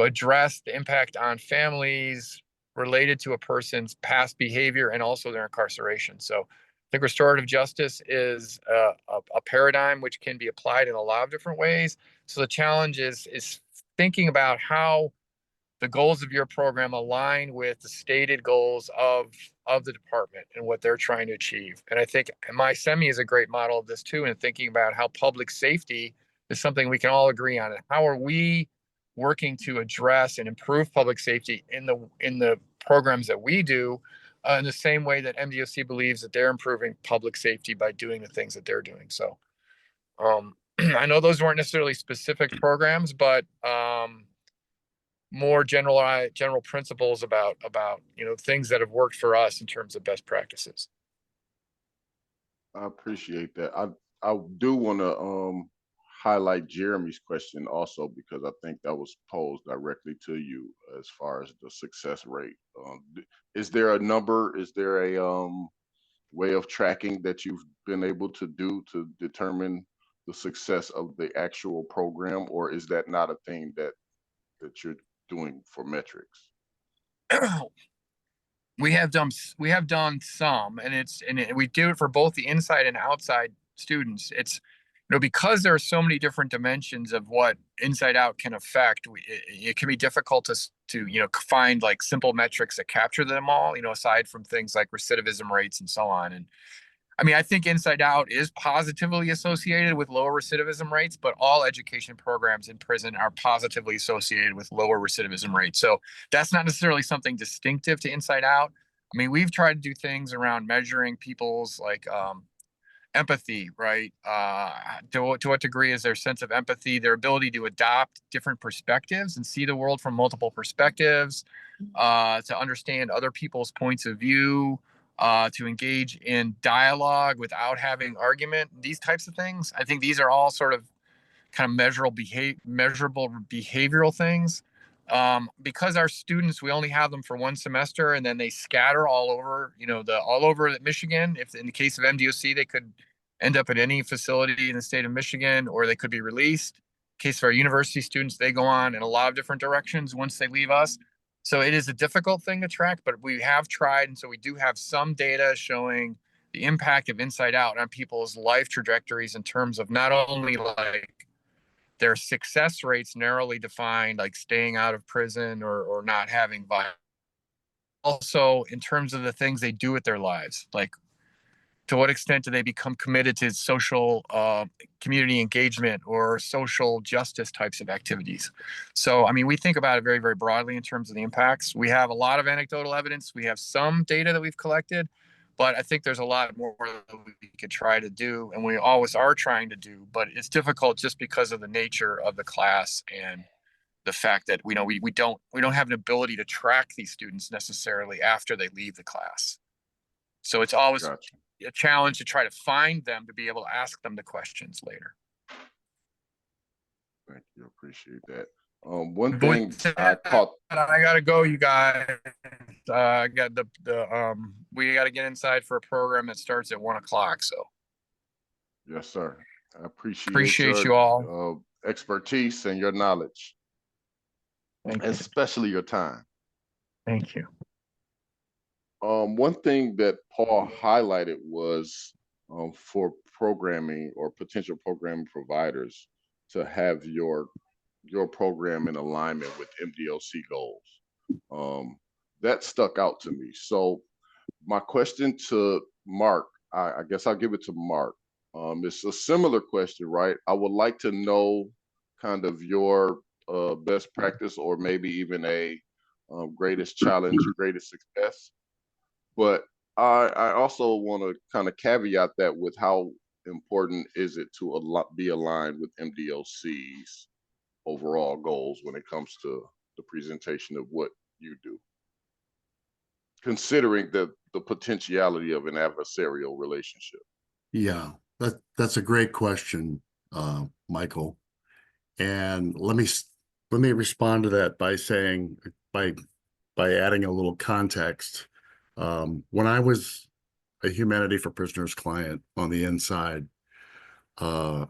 [SPEAKER 5] address the impact on families related to a person's past behavior and also their incarceration. So I think restorative justice is a paradigm which can be applied in a lot of different ways. So the challenge is thinking about how the goals of your program align with the stated goals of the department and what they're trying to achieve. And I think MI-CEMI is a great model of this too, and thinking about how public safety is something we can all agree on. And how are we working to address and improve public safety in the programs that we do, in the same way that MDOC believes that they're improving public safety by doing the things that they're doing. So I know those weren't necessarily specific programs, but more general principles about things that have worked for us in terms of best practices.
[SPEAKER 2] I appreciate that. I do want to highlight Jeremy's question also, because I think that was posed directly to you as far as the success rate. Is there a number? Is there a way of tracking that you've been able to do to determine the success of the actual program, or is that not a thing that you're doing for metrics?
[SPEAKER 5] We have done some, and we do it for both the inside and outside students. It's, because there are so many different dimensions of what inside out can affect, it can be difficult to find like simple metrics that capture them all, aside from things like recidivism rates and so on. And I mean, I think inside out is positively associated with lower recidivism rates, but all education programs in prison are positively associated with lower recidivism rates. So that's not necessarily something distinctive to inside out. I mean, we've tried to do things around measuring people's like empathy, right? To what degree is their sense of empathy, their ability to adopt different perspectives and see the world from multiple perspectives, to understand other people's points of view, to engage in dialogue without having argument, these types of things. I think these are all sort of kind of measurable behavioral things. Because our students, we only have them for one semester and then they scatter all over, all over Michigan. If in the case of MDOC, they could end up at any facility in the state of Michigan, or they could be released. In the case of our university students, they go on in a lot of different directions once they leave us. So it is a difficult thing to track, but we have tried. And so we do have some data showing the impact of inside out on people's life trajectories in terms of not only like their success rates narrowly defined, like staying out of prison or not having violence, also in terms of the things they do with their lives, like to what extent do they become committed to social community engagement or social justice types of activities. So, I mean, we think about it very, very broadly in terms of the impacts. We have a lot of anecdotal evidence. We have some data that we've collected, but I think there's a lot more that we could try to do, and we always are trying to do, but it's difficult just because of the nature of the class and the fact that we don't have an ability to track these students necessarily after they leave the class. So it's always a challenge to try to find them to be able to ask them the questions later.
[SPEAKER 2] Thank you. Appreciate that. One thing I caught.
[SPEAKER 5] I gotta go, you guys. I got we gotta get inside for a program that starts at 1 o'clock. So.
[SPEAKER 2] Yes, sir. I appreciate
[SPEAKER 5] you all.
[SPEAKER 2] Expertise and your knowledge,
[SPEAKER 5] Thank you.
[SPEAKER 2] especially your time.
[SPEAKER 5] Thank you.
[SPEAKER 2] One thing that Paul highlighted was for programming or potential programming providers to have your program in alignment with MDOC goals. That stuck out to me. So my question to Mark, I guess I'll give it to Mark. It's a similar question, right? I would like to know kind of your best practice, or maybe even a greatest challenge, greatest success. But I also want to kind of caveat that with how important is it to be aligned with MDOC's overall goals when it comes to the presentation of what you do, considering the potentiality of an adversarial relationship.
[SPEAKER 4] Yeah, that's a great question, Michael. And let me respond to that by saying, by adding a little context. When I was a Humanity for Prisoners client on the inside, HFP,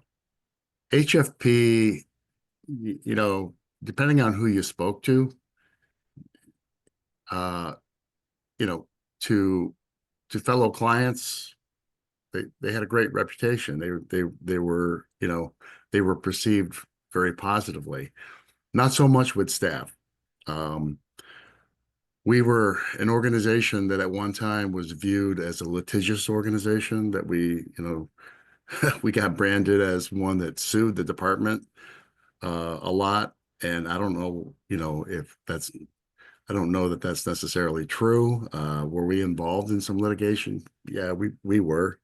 [SPEAKER 4] depending on who you spoke to, you know, to fellow clients, they had a great reputation. They were, you know, they were perceived very positively. Not so much with staff. We were an organization that at one time was viewed as a litigious organization, that we, you know, we got branded as one that sued the department a lot. And I don't know, you know, if that's, I don't know that that's necessarily true. Were we involved in some litigation? Yeah, we were.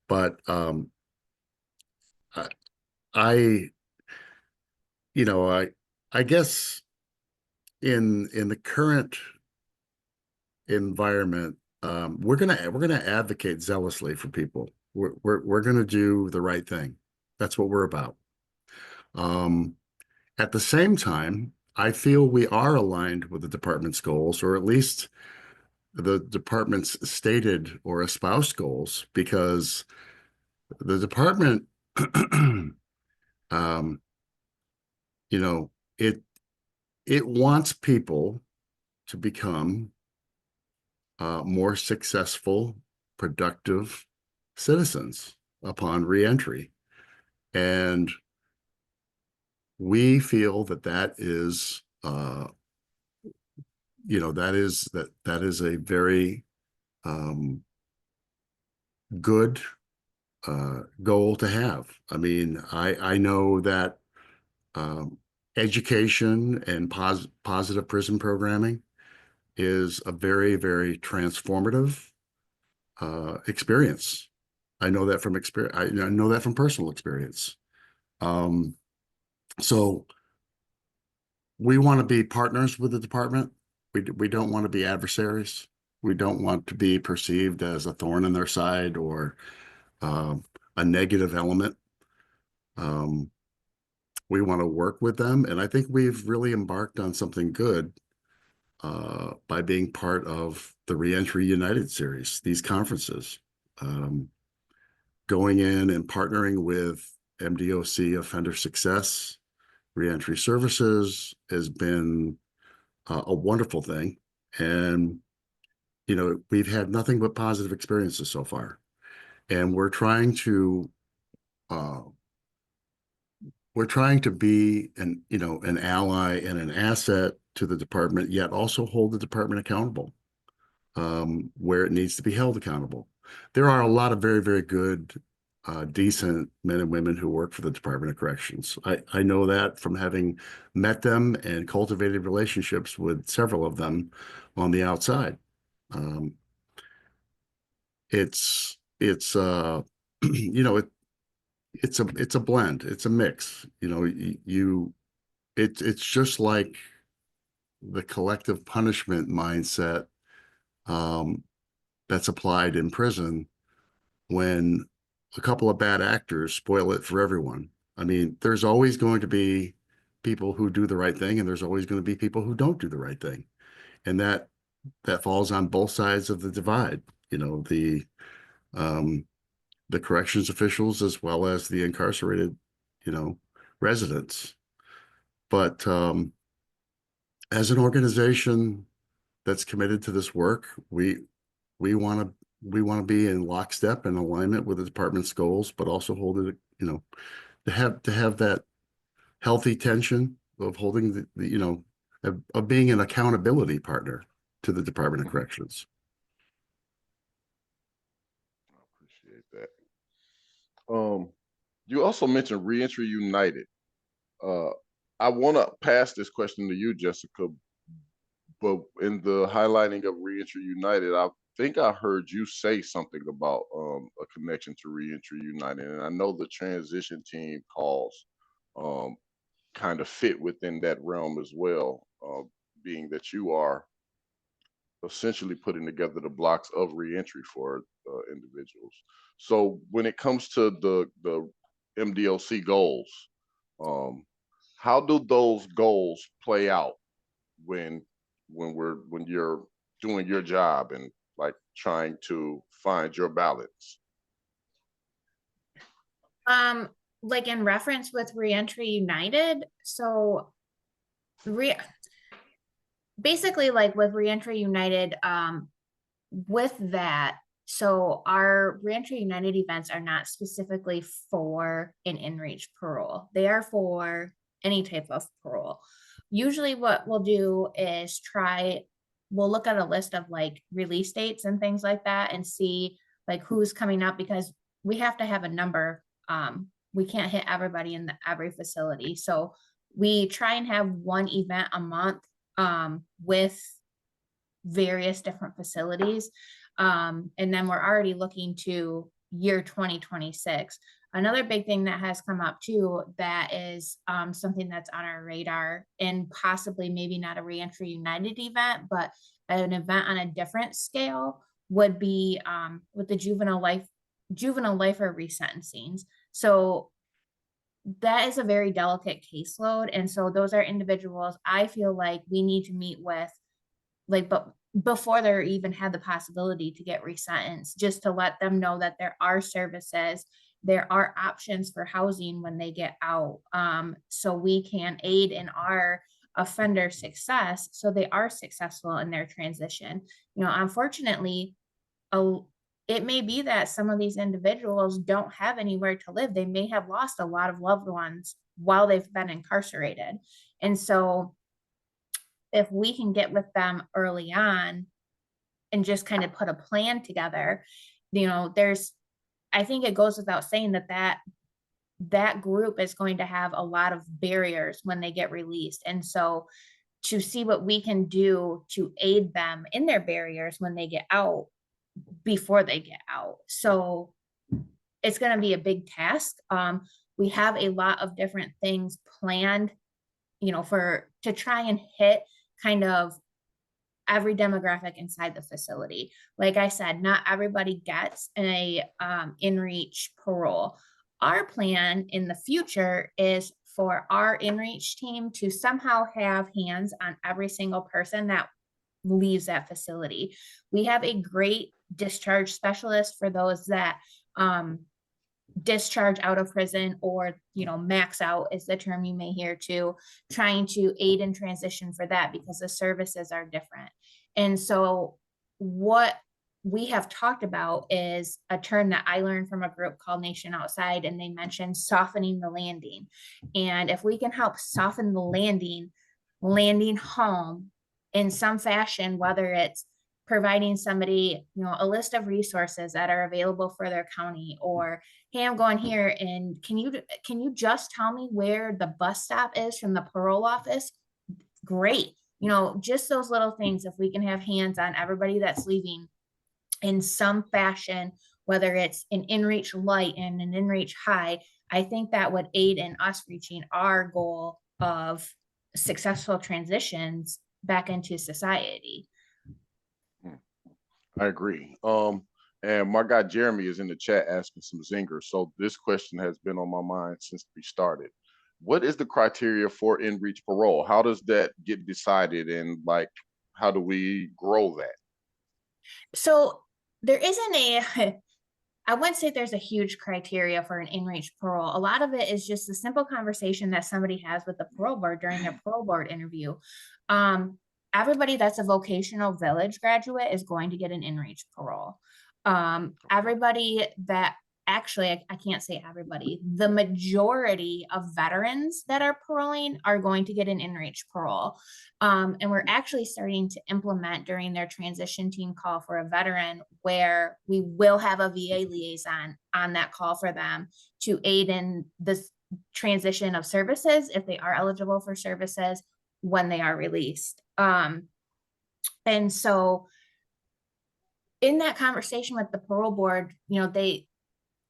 [SPEAKER 4] But I, you know, I guess in the current environment, we're gonna advocate zealously for people. We're gonna do the right thing. That's what we're about. At the same time, I feel we are aligned with the department's goals, or at least the department's stated or espoused goals, because the department, you know, it wants people to become more successful, productive citizens upon reentry. And we feel that that is, you know, that is a very good goal to have. I mean, I know that education and positive prison programming is a very, very transformative experience. I know that from experience. I know that from personal experience. So we want to be partners with the department. We don't want to be adversaries. We don't want to be perceived as a thorn in their side or a negative element. We want to work with them, and I think we've really embarked on something good by being part of the Reentry United series, these conferences, going in and partnering with MDOC Offender Success, Reentry Services has been a wonderful thing. And, you know, we've had nothing but positive experiences so far. And we're trying to be an ally and an asset to the department, yet also hold the department accountable where it needs to be held accountable. There are a lot of very, very good, decent men and women who work for the Department of Corrections. I know that from having met them and cultivated relationships with several of them on the outside. It's you know, it's a blend. It's a mix. You know, it's just like the collective punishment mindset that's applied in prison when a couple of bad actors spoil it for everyone. I mean, there's always going to be people who do the right thing, and there's always going to be people who don't do the right thing. And that falls on both sides of the divide, you know, the corrections officials as well as the incarcerated, you know, residents. But as an organization that's committed to this work, we want to be in lockstep and alignment with the department's goals, but also hold it, you know, to have that healthy tension of holding the you know, of being an accountability partner to the Department of Corrections.
[SPEAKER 2] I appreciate that. You also mentioned Reentry United. I want to pass this question to you, Jessica, but in the highlighting of Reentry United, I think I heard you say something about a connection to Reentry United, and I know the transition team calls kind of fit within that realm as well, being that you are essentially putting together the blocks of reentry for individuals. So when it comes to the MDOC goals, how do those goals play out when you're doing your job and like trying to find your balance?
[SPEAKER 6] Like in reference with Reentry United, so basically like with Reentry United, with that, so our Reentry United events are not specifically for an in-reach parole. They are for any type of parole. Usually what we'll do is we'll look at a list of like release dates and things like that and see like who's coming up, because we have to have a number. We can't hit everybody in every facility. So we try and have one event a month with various different facilities. And then we're already looking to year 2026. Another big thing that has come up too, that is something that's on our radar, and possibly maybe not a Reentry United event, but an event on a different scale, would be with the juvenile lifer resentencings. So that is a very delicate caseload. And so those are individuals I feel like we need to meet with, like, but before they're even had the possibility to get resentenced, just to let them know that there are services, there are options for housing when they get out. So we can aid in our offender success, so they are successful in their transition. You know, unfortunately, it may be that some of these individuals don't have anywhere to live. They may have lost a lot of loved ones while they've been incarcerated. And so if we can get with them early on and just kind of put a plan together, you know, I think it goes without saying that group is going to have a lot of barriers when they get released. And so to see what we can do to aid them in their barriers when they get out, before they get out. So it's going to be a big task. We have a lot of different things planned, you know, to try and hit kind of every demographic inside the facility. Like I said, not everybody gets a in-reach parole. Our plan in the future is for our in-reach team to somehow have hands on every single person that leaves that facility. We have a great discharge specialist for those that discharge out of prison, or, you know, max out is the term you may hear too, trying to aid in transition for that, because the services are different. And so what we have talked about is a term that I learned from a group called Nation Outside, and they mentioned softening the landing. And if we can help soften the landing home in some fashion, whether it's providing somebody, you know, a list of resources that are available for their county, or, hey, I'm going here, and can you just tell me where the bus stop is from the parole office? Great. You know, just those little things, if we can have hands on everybody that's leaving in some fashion, whether it's an in-reach light and an in-reach high, I think that would aid in us reaching our goal of successful transitions back into society.
[SPEAKER 2] I agree. And my guy Jeremy is in the chat asking some zingers. So this question has been on my mind since we started. What is the criteria for in-reach parole? How does that get decided, and like, how do we grow that?
[SPEAKER 6] So there isn't I wouldn't say there's a huge criteria for an in-reach parole. A lot of it is just a simple conversation that somebody has with the parole board during their parole board interview. Everybody that's a vocational village graduate is going to get an in-reach parole. Everybody that actually, I can't say everybody, the majority of veterans that are paroling are going to get an in-reach parole. And we're actually starting to implement during their transition team call for a veteran, where we will have a VA liaison on that call for them to aid in this transition of services if they are eligible for services when they are released. And so in that conversation with the parole board, you know,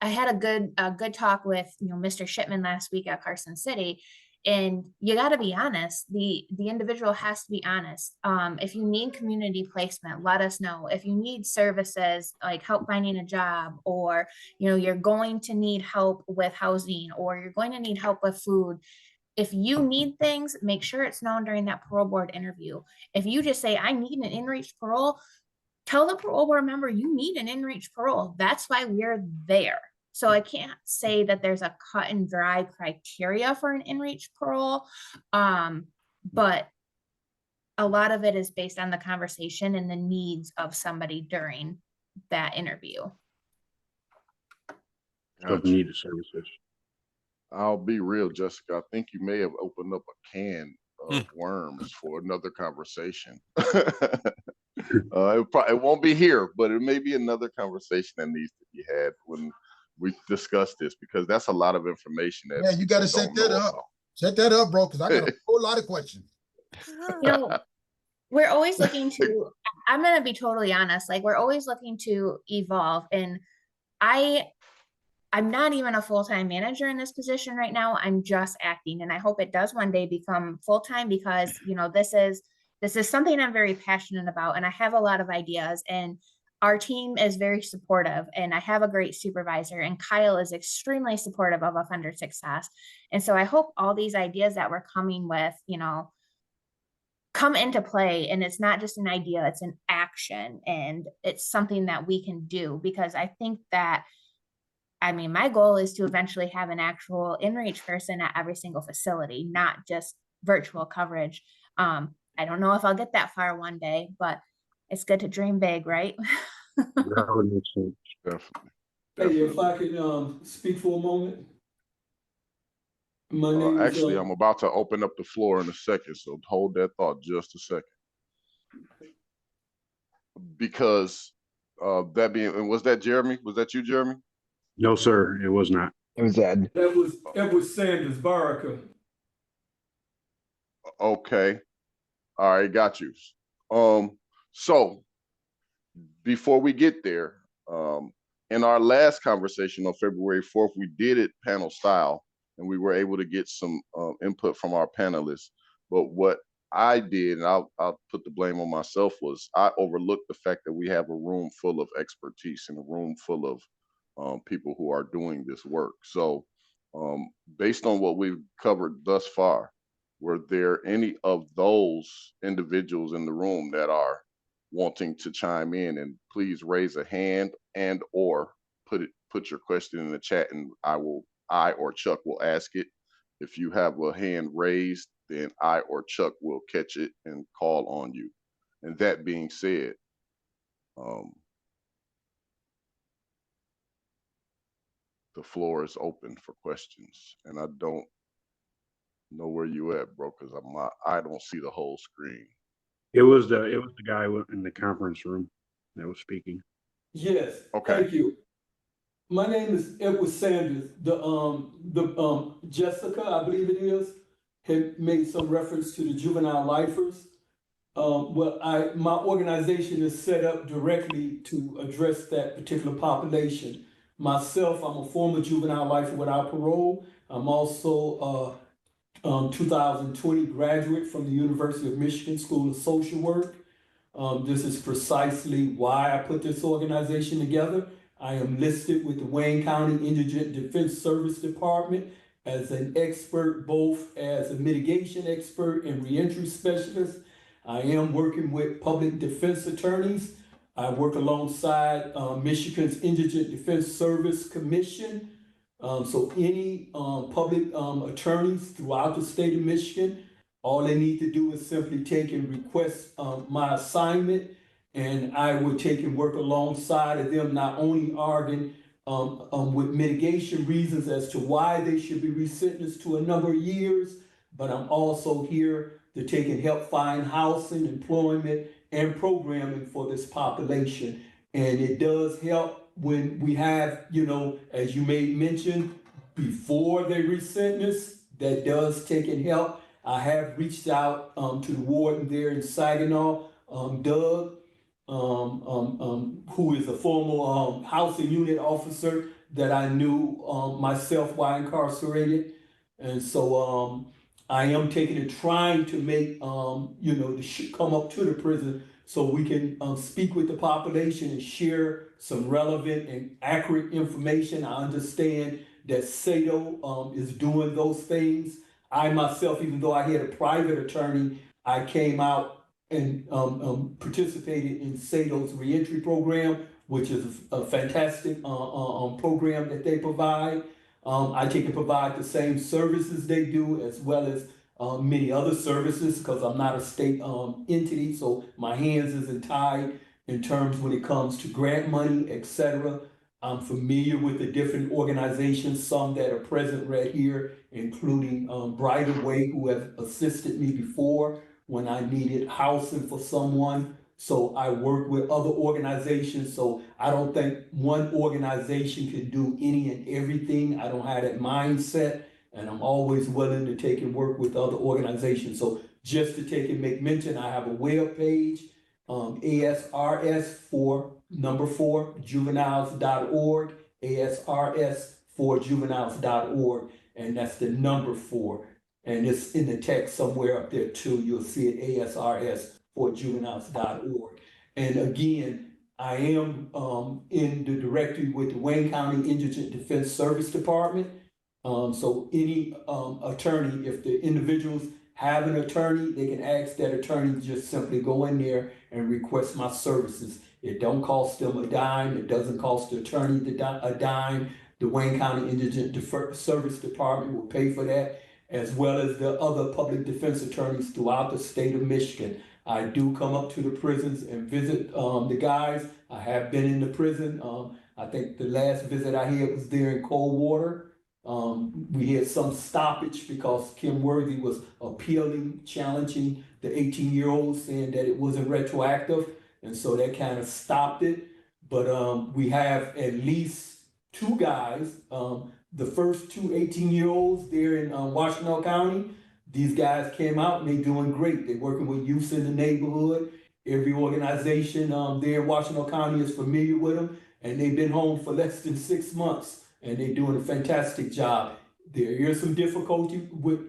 [SPEAKER 6] I had a good talk with, you know, Mr. Shipman last week at Carson City, and you got to be honest. The individual has to be honest. If you need community placement, let us know. If you need services like help finding a job, or, you know, you're going to need help with housing, or you're going to need help with food. If you need things, make sure it's known during that parole board interview. If you just say, I need an in-reach parole, tell the parole board member you need an in-reach parole. That's why we're there. So I can't say that there's a cut and dry criteria for an in-reach parole. But a lot of it is based on the conversation and the needs of somebody during that interview.
[SPEAKER 3] Of
[SPEAKER 2] Gotcha.
[SPEAKER 3] needed services.
[SPEAKER 2] I'll be real, Jessica. I think you may have opened up a can of worms for another conversation. It won't be here, but it may be another conversation that needs to be had when we discuss this, because that's a lot of information that
[SPEAKER 1] Yeah, you got to
[SPEAKER 2] people
[SPEAKER 1] set
[SPEAKER 2] don't
[SPEAKER 1] that
[SPEAKER 2] know
[SPEAKER 1] up.
[SPEAKER 2] about.
[SPEAKER 1] Set that up, bro, because I got a whole lot of questions.
[SPEAKER 6] You know, we're always looking to, I'm going to be totally honest, like we're always looking to evolve. And I'm not even a full-time manager in this position right now. I'm just acting, and I hope it does one day become full-time, because, you know, this is something I'm very passionate about, and I have a lot of ideas, and our team is very supportive, and I have a great supervisor, and Kyle is extremely supportive of offender success. And so I hope all these ideas that we're coming with, you know, come into play, and it's not just an idea, it's an action, and it's something that we can do, because I think that, I mean, my goal is to eventually have an actual in-reach person at every single facility, not just virtual coverage. I don't know if I'll get that far one day, but it's good to dream big, right?
[SPEAKER 3] That would make sense.
[SPEAKER 2] Definitely.
[SPEAKER 8] Hey, if
[SPEAKER 2] Definitely.
[SPEAKER 8] I could speak for a moment. My name is
[SPEAKER 2] Actually, I'm about to open up the floor in a second, so hold that thought just a second. Because that being, and was that Jeremy? Was that you, Jeremy?
[SPEAKER 3] No, sir, it was not.
[SPEAKER 9] It was Ed.
[SPEAKER 8] that was Sanders Baraka.
[SPEAKER 2] Okay. All right, got you. So before we get there, in our last conversation on February 4th, we did it panel style, and we were able to get some input from our panelists. But what I did, and I'll put the blame on myself, was I overlooked the fact that we have a room full of expertise and a room full of people who are doing this work. So based on what we've covered thus far, were there any of those individuals in the room that are wanting to chime in? And please raise a hand and or put your question in the chat, and I or Chuck will ask it. If you have a hand raised, then I or Chuck will catch it and call on you. And that being said, the floor is open for questions. And I don't know where you at, bro, because I don't see the whole screen.
[SPEAKER 3] It was the guy in the conference room that was speaking.
[SPEAKER 8] Yes.
[SPEAKER 2] Okay.
[SPEAKER 8] Thank you. My name is Edward Sanders. Jessica, I believe it is, had made some reference to the juvenile lifers. Well, my organization is set up directly to address that particular population. Myself, I'm a former juvenile lifer without parole. I'm also 2020 graduate from the University of Michigan School of Social Work. This is precisely why I put this organization together. I am listed with the Wayne County Indigent Defense Service Department as an expert, both as a mitigation expert and reentry specialist. I am working with public defense attorneys. I work alongside Michigan's Indigent Defense Service Commission. So any public attorneys throughout the state of Michigan, all they need to do is simply take and request my assignment, and I would take and work alongside of them, not only arguing with mitigation reasons as to why they should be resentenced to a number of years, but I'm also here to take and help find housing, employment, and programming for this population. And it does help when we have, you know, as you may mention, before they resentence, that does take and help. I have reached out to the warden there in Saginaw, Doug, who is a former housing unit officer that I knew myself while incarcerated. And so I am taking and trying to make, you know, come up to the prison so we can speak with the population and share some relevant and accurate information. I understand that SATO is doing those things. I myself, even though I had a private attorney, I came out and participated in SATO's reentry program, which is a fantastic program that they provide. I take and provide the same services they do, as well as many other services because I'm not a state entity, so my hands isn't tied in terms when it comes to grant money, etc. I'm familiar with the different organizations, some that are present right here, including Brighter Way, who have assisted me before when I needed housing for someone. So I work with other organizations. So I don't think one organization can do any and everything. I don't have that mindset, and I'm always willing to take and work with other organizations. So just to take and make mention, I have a web page, ASRS4 juveniles.org, ASRS4juveniles.org, and that's the number 4. And it's in the text somewhere up there too. You'll see it, ASRS4juveniles.org. And again, I am in the directory with the Wayne County Indigent Defense Service Department. So any attorney, if the individuals have an attorney, they can ask that attorney to just simply go in there and request my services. It don't cost them a dime. It doesn't cost the attorney a dime. The Wayne County Indigent Service Department will pay for that, as well as the other public defense attorneys throughout the state of Michigan. I do come up to the prisons and visit the guys. I have been in the prison. I think the last visit I had was there in Coldwater. We had some stoppage because Kim Worthy was appealing, challenging the 18-year-old, saying that it wasn't retroactive. And so that kind of stopped it. But we have at least 2 guys, the first 2 18-year-olds there in Washtenaw County. These guys came out and they're doing great. They're working with youth in the neighborhood. Every organization there in Washtenaw County is familiar with them, and they've been home for less than 6 months, and they're doing a fantastic job. There is some difficulty with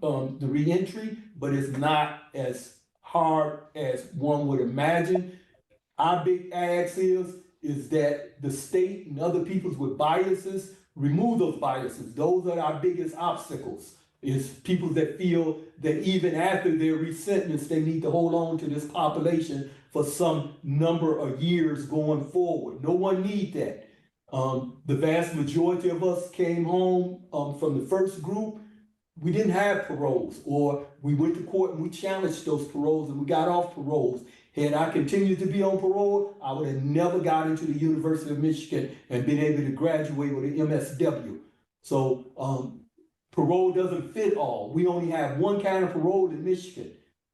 [SPEAKER 8] the reentry, but it's not as hard as one would imagine. Our big ask is that the state and other peoples with biases remove those biases. Those are our biggest obstacles. Is people that feel that even after they're resentenced, they need to hold on to this population for some number of years going forward. No one needs that. The vast majority of us came home from the first group. We didn't have paroles, or we went to court and we challenged those paroles and we got off paroles. Had I continued to be on parole, I would have never got into the University of Michigan and been able to graduate with an MSW. So parole doesn't fit all. We only have one kind of parole in Michigan,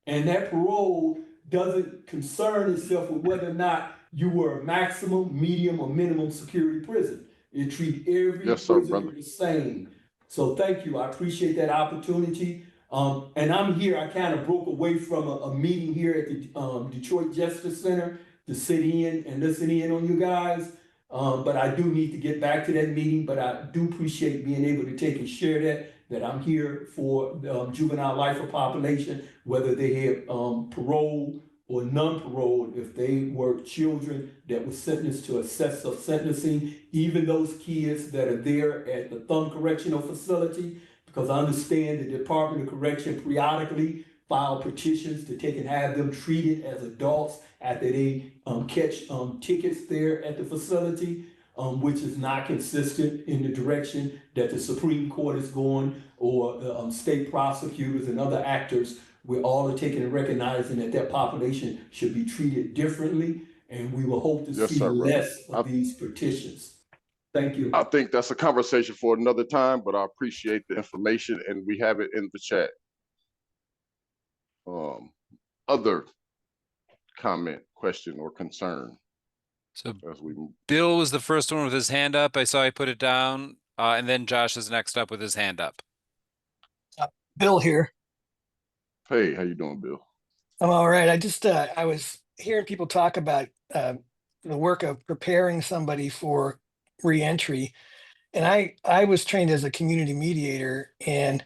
[SPEAKER 8] and that parole doesn't concern itself with whether or not you were a maximum, medium, or minimum security prison. It treats every prisoner the same. So thank you. I appreciate that opportunity. And I'm here. I kind of broke away from a meeting here at the Detroit Justice Center to sit in and listen in on you guys. But I do need to get back to that meeting, but I do appreciate being able to take and share that I'm here for the juvenile lifer population, whether they have parole or non-parole, if they were children that were sentenced to excessive sentencing, even those kids that are there at the Thumb Correctional Facility, because I understand the Department of Correction periodically file petitions to take and have them treated as adults after they catch tickets there at the facility, which is not consistent in the direction that the Supreme Court is going, or the state prosecutors and other actors. We're all taking and recognizing that that population should be treated differently, and we will hope to see less of these petitions. Thank you.
[SPEAKER 2] I think that's a conversation for another time, but I appreciate the information, and we have it in the chat. Other comment, question, or concern?
[SPEAKER 7] So
[SPEAKER 2] as we move.
[SPEAKER 7] Bill was the first one with his hand up. I saw he put it down, and then Josh is next up with his hand up.
[SPEAKER 9] Bill here.
[SPEAKER 2] Hey, how you doing, Bill?
[SPEAKER 9] I'm all right. I just I was hearing people talk about the work of preparing somebody for reentry, and I was trained as a community mediator, and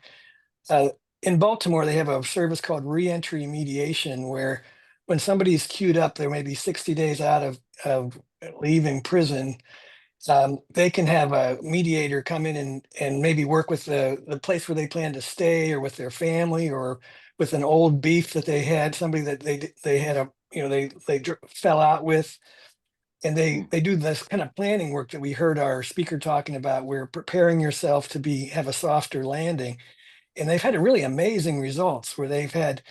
[SPEAKER 9] in Baltimore they have a service called reentry mediation, where when somebody's queued up, there may be 60 days out of leaving prison. They can have a mediator come in and maybe work with the place where they plan to stay, or with their family, or with an old beef that they had, somebody that they had they fell out with, and they do this kind of planning work that we heard our speaker talking about, where preparing yourself to have a softer landing. And they've had really amazing results where they've had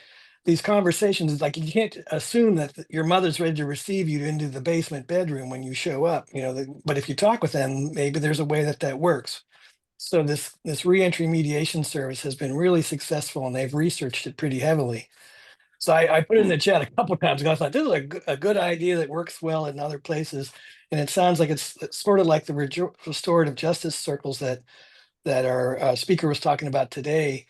[SPEAKER 9] these conversations. Like, you can't assume that your mother's ready to receive you into the basement bedroom when you show up, but if you talk with them, maybe there's a way that that works. So this reentry mediation service has been really successful, and they've researched it pretty heavily. So I put it in the chat a couple of times and I thought this is a good idea that works well in other places. And it sounds like it's sort of like the restorative justice circles that our speaker was talking about today.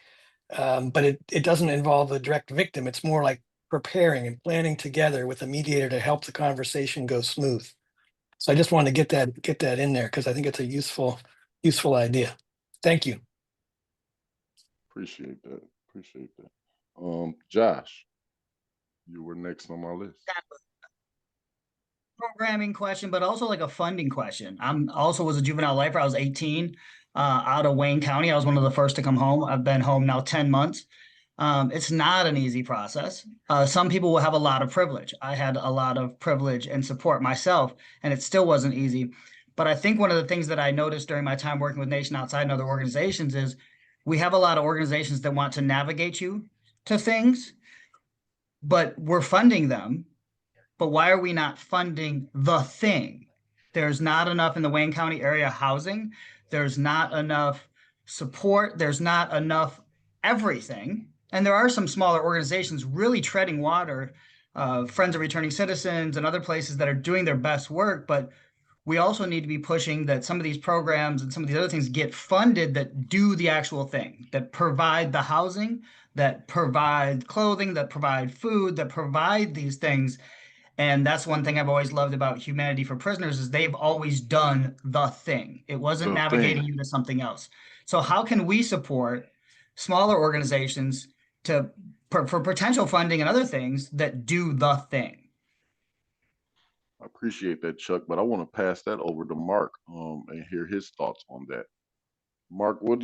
[SPEAKER 9] But it doesn't involve a direct victim. It's more like preparing and planning together with a mediator to help the conversation go smooth. So I just wanted to get that in there because I think it's a useful idea. Thank you.
[SPEAKER 2] Appreciate that. Appreciate that. Josh, you were next on my list.
[SPEAKER 10] Programming question, but also like a funding question. I'm also was a juvenile lifer. I was 18, out of Wayne County. I was one of the first to come home. I've been home now 10 months. It's not an easy process. Some people will have a lot of privilege. I had a lot of privilege and support myself, and it still wasn't easy. But I think one of the things that I noticed during my time working with Nation Outside and other organizations is we have a lot of organizations that want to navigate you to things, but we're funding them. But why are we not funding the thing? There's not enough in the Wayne County area housing. There's not enough support. There's not enough everything. And there are some smaller organizations really treading water, Friends of Returning Citizens and other places that are doing their best work. But we also need to be pushing that some of these programs and some of these other things get funded that do the actual thing, that provide the housing, that provide clothing, that provide food, that provide these things. And that's one thing I've always loved about Humanity for Prisoners is they've always done the thing. It wasn't navigating you to something else. So how can we support smaller organizations for potential funding and other things that do the thing?
[SPEAKER 2] I appreciate that, Chuck, but I want to pass that over to Mark and hear his thoughts on that. Mark, what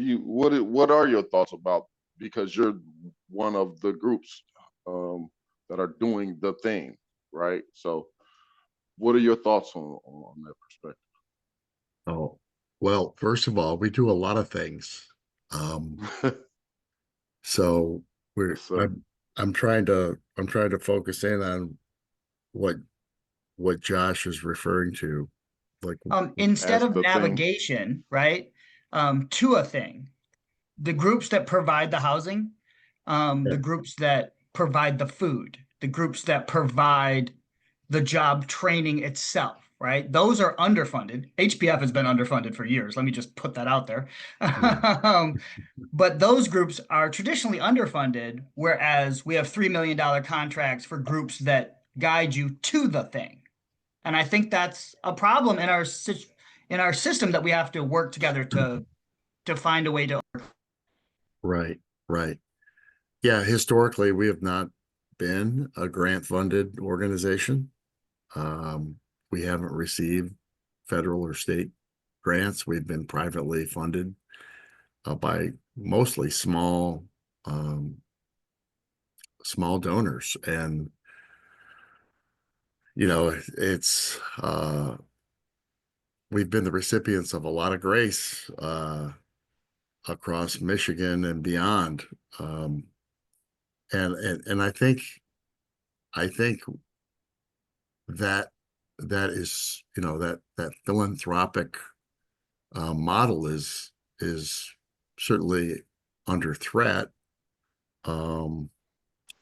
[SPEAKER 2] are your thoughts about, because you're one of the groups that are doing the thing, right? So what are your thoughts on that perspective?
[SPEAKER 4] Oh, well, first of all, we do a lot of things. So I'm trying to focus in on what Josh is referring to. Like
[SPEAKER 10] instead of navigation, right? To a thing. The groups that provide the housing, the groups that provide the food, the groups that provide the job training itself, right? Those are underfunded. HPF has been underfunded for years. Let me just put that out there. But those groups are traditionally underfunded, whereas we have $3 million contracts for groups that guide you to the thing. And I think that's a problem in our system that we have to work together to find a way to.
[SPEAKER 4] Right. Yeah, historically, we have not been a grant-funded organization. We haven't received federal or state grants. We've been privately funded by mostly small donors. And, it's we've been the recipients of a lot of grace across Michigan and beyond. And I think that is, that philanthropic model is certainly under threat on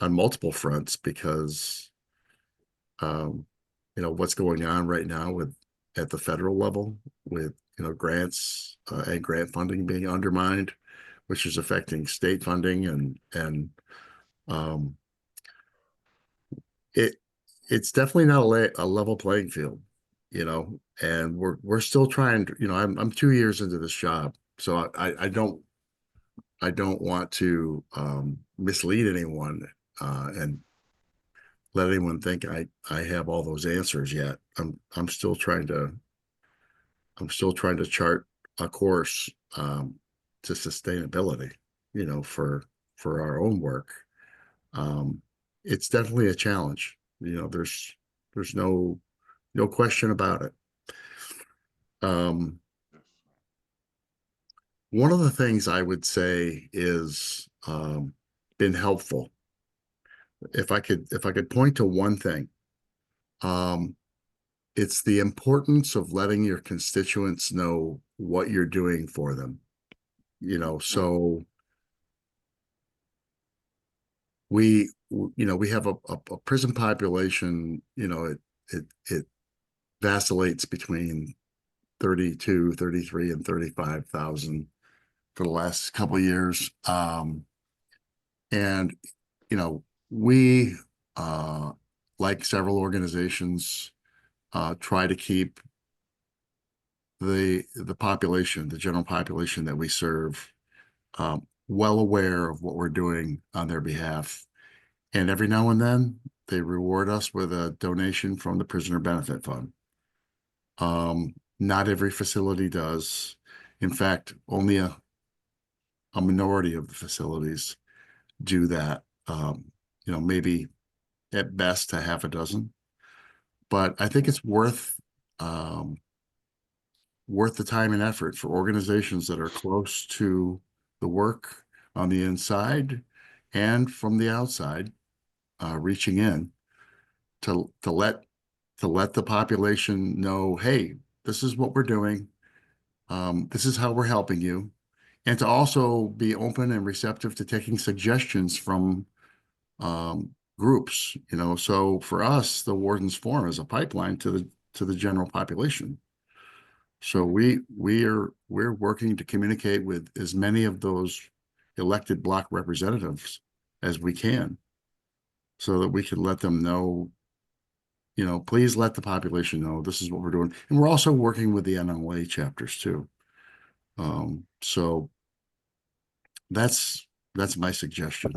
[SPEAKER 4] multiple fronts because what's going on right now at the federal level with grants and grant funding being undermined, which is affecting state funding and it's definitely not a level playing field, and we're still trying to, I'm 2 years into this job, so I don't want to mislead anyone and let anyone think I have all those answers yet. I'm still trying to chart a course to sustainability, for our own work. It's definitely a challenge. There's no question about it. One of the things I would say is been helpful. If I could point to one thing, it's the importance of letting your constituents know what you're doing for them. You know, so we have a prison population, it vacillates between 32, 33, and 35,000 for the last couple of years. And, we, like several organizations, try to keep the population, the general population that we serve, well aware of what we're doing on their behalf. And every now and then, they reward us with a donation from the Prisoner Benefit Fund. Not every facility does. In fact, only a minority of the facilities do that. Maybe at best a half a dozen. But I think it's worth the time and effort for organizations that are close to the work on the inside and from the outside, reaching in to let the population know, hey, this is what we're doing. This is how we're helping you. And to also be open and receptive to taking suggestions from groups, so for us, the Wardens Forum is a pipeline to the general population. So we're working to communicate with as many of those elected block representatives as we can, so that we can let them know, please let the population know this is what we're doing. And we're also working with the NLA chapters too. So that's my suggestion.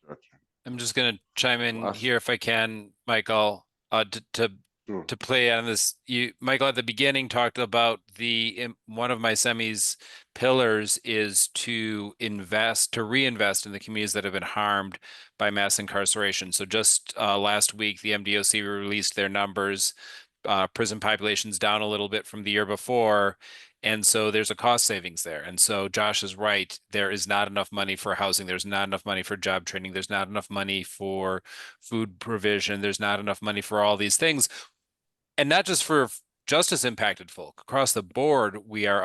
[SPEAKER 2] Gotcha.
[SPEAKER 7] I'm just gonna chime in
[SPEAKER 2] Awesome.
[SPEAKER 7] here if I can, Michael,
[SPEAKER 2] Sure.
[SPEAKER 7] to play on this. Michael, at the beginning talked about one of MI-CEMI's pillars is to reinvest in the communities that have been harmed by mass incarceration. So just last week, the MDOC released their numbers. Prison population's down a little bit from the year before. And so there's a cost savings there. And so Josh is right. There is not enough money for housing. There's not enough money for job training. There's not enough money for food provision. There's not enough money for all these things. And not just for justice impacted folk. Across the board, we are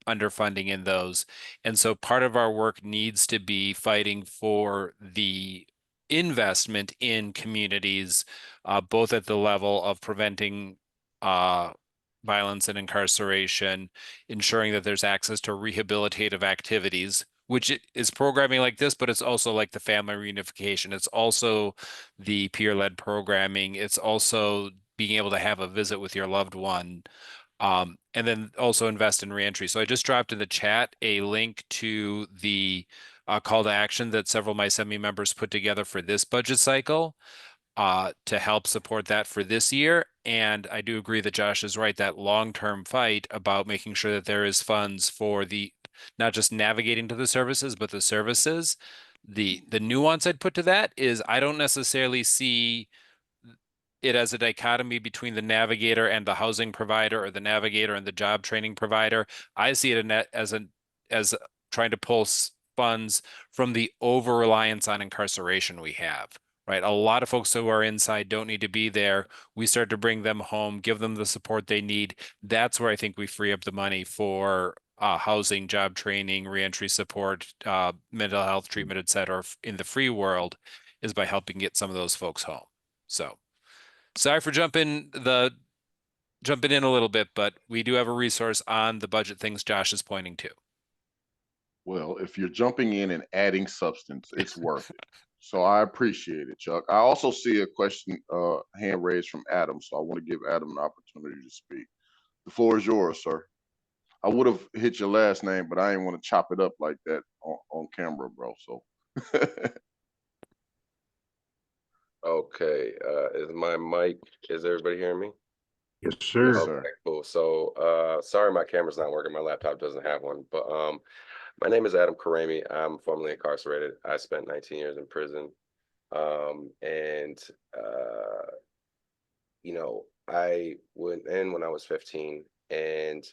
[SPEAKER 7] underfunding in those. And so part of our work needs to be fighting for the investment in communities, both at the level of preventing violence and incarceration, ensuring that there's access to rehabilitative activities, which is programming like this, but it's also like the family reunification. It's also the peer-led programming. It's also being able to have a visit with your loved one. And then also invest in reentry. So I just dropped in the chat a link to the call to action that several of MI-CEMI members put together for this budget cycle, to help support that for this year. And I do agree that Josh is right, that long-term fight about making sure that there is funds for not just navigating to the services, but the services. The nuance I'd put to that is I don't necessarily see it as a dichotomy between the navigator and the housing provider, or the navigator and the job training provider. I see it as trying to pull funds from the over reliance on incarceration we have. Right. A lot of folks who are inside don't need to be there. We start to bring them home, give them the support they need. That's where I think we free up the money for housing, job training, reentry support, mental health treatment, et cetera, in the free world, is by helping get some of those folks home. So sorry for jumping in a little bit, but we do have a resource on the budget things Josh is pointing to.
[SPEAKER 2] Well, if you're jumping in and adding substance, it's worth it. So I appreciate it, Chuck. I also see a question, hand raised from Adam. So I want to give Adam an opportunity to speak. The floor is yours, sir. I would have hit your last name, but I didn't want to chop it up like that on camera, bro. So
[SPEAKER 11] Okay, is everybody hearing me?
[SPEAKER 3] Yes, sir.
[SPEAKER 2] Yes,
[SPEAKER 11] Okay,
[SPEAKER 2] sir.
[SPEAKER 11] cool. So, sorry, my camera's not working. My laptop doesn't have one, but my name is Adam Karami. I'm formerly incarcerated. I spent 19 years in prison. And I went in when I was 15, and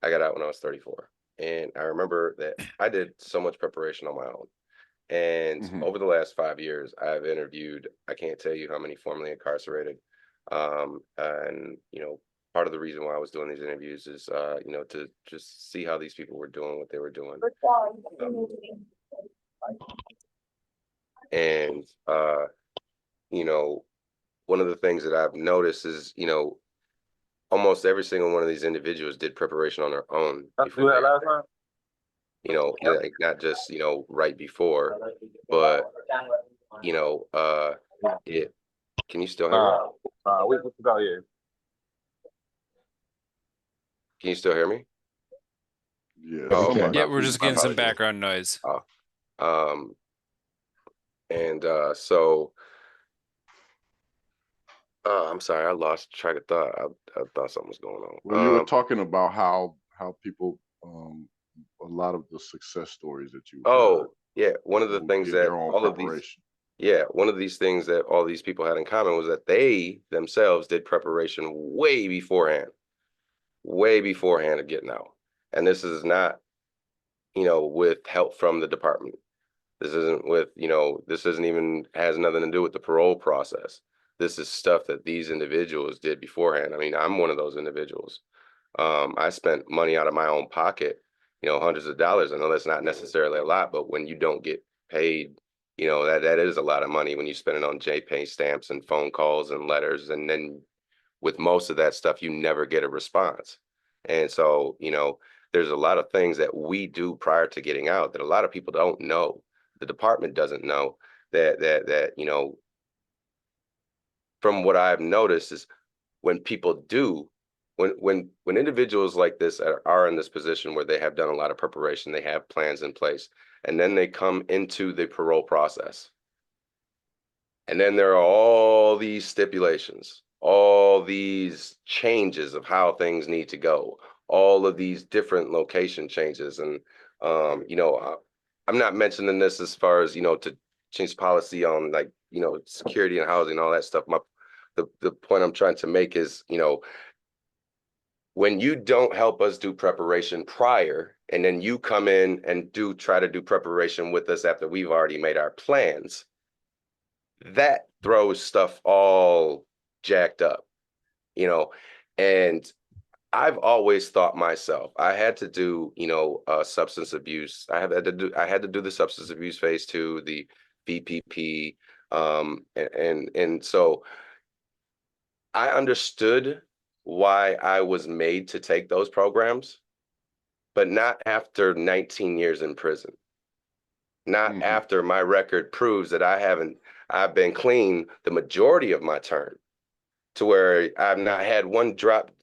[SPEAKER 11] I got out when I was 34. And I remember that I did so much preparation on my own. And over the last 5 years, I've interviewed, I can't tell you how many formerly incarcerated. And, you know, part of the reason why I was doing these interviews is, you know, to just see how these people were doing what they were doing. And, you know, one of the things that I've noticed is, you know, almost every single one of these individuals did preparation on their own. You know, like not just, you know, right before, but, you know, can you still hear me? Can you still hear me?
[SPEAKER 2] Yes.
[SPEAKER 11] Oh,
[SPEAKER 2] Okay.
[SPEAKER 11] okay.
[SPEAKER 7] Yeah, we're just getting some
[SPEAKER 11] apologies.
[SPEAKER 7] background noise.
[SPEAKER 11] So I'm sorry, I lost track of thought. I thought something was going on.
[SPEAKER 2] Well, you were talking about how people, a lot of the success stories that you heard,
[SPEAKER 11] yeah, one of the
[SPEAKER 2] who
[SPEAKER 11] things
[SPEAKER 2] did
[SPEAKER 11] that
[SPEAKER 2] their own
[SPEAKER 11] all of these,
[SPEAKER 2] preparation.
[SPEAKER 11] yeah, one of these things that all these people had in common was that they themselves did preparation way beforehand of getting out. And this is not, you know, with help from the department. This isn't with, you know, this isn't even has nothing to do with the parole process. This is stuff that these individuals did beforehand. I mean, I'm one of those individuals. I spent money out of my own pocket, you know, hundreds of dollars. I know that's not necessarily a lot, but when you don't get paid, you know, that is a lot of money when you spend it on JPay stamps and phone calls and letters. And then with most of that stuff, you never get a response. And so, you know, there's a lot of things that we do prior to getting out that a lot of people don't know. The department doesn't know that, you know, from what I've noticed is when people do, when individuals like this are in this position where they have done a lot of preparation, they have plans in place, and then they come into the parole process. And then there are all these stipulations, all these changes of how things need to go, all of these different location changes. And, you know, I'm not mentioning this as far as, you know, to change policy on like, you know, security and housing and all that stuff. The point I'm trying to make is, you know, when you don't help us do preparation prior, and then you come in and try to do preparation with us after we've already made our plans, that throws stuff all jacked up, you know. And I've always thought myself, I had to do, you know, substance abuse. I had to do the substance abuse phase 2, the VPP, and so I understood why I was made to take those programs, but not after 19 years in prison. Not after my record proves that I've been clean the majority of my term, to where I've not had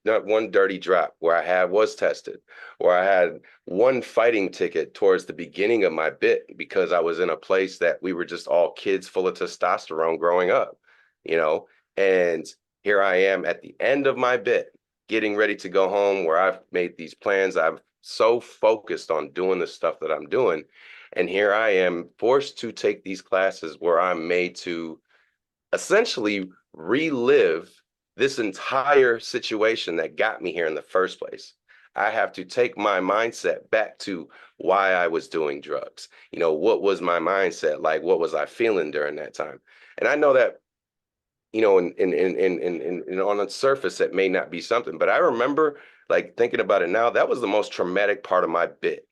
[SPEAKER 11] not one dirty drop, where I was tested, where I had one fighting ticket towards the beginning of my bit because I was in a place that we were just all kids full of testosterone growing up, you know. And here I am at the end of my bit, getting ready to go home, where I've made these plans. I'm so focused on doing the stuff that I'm doing. And here I am forced to take these classes where I'm made to essentially relive this entire situation that got me here in the first place. I have to take my mindset back to why I was doing drugs. You know, what was my mindset like? What was I feeling during that time? And I know that, you know, in on the surface, it may not be something, but I remember, like, thinking about it now, that was the most traumatic part of my bit,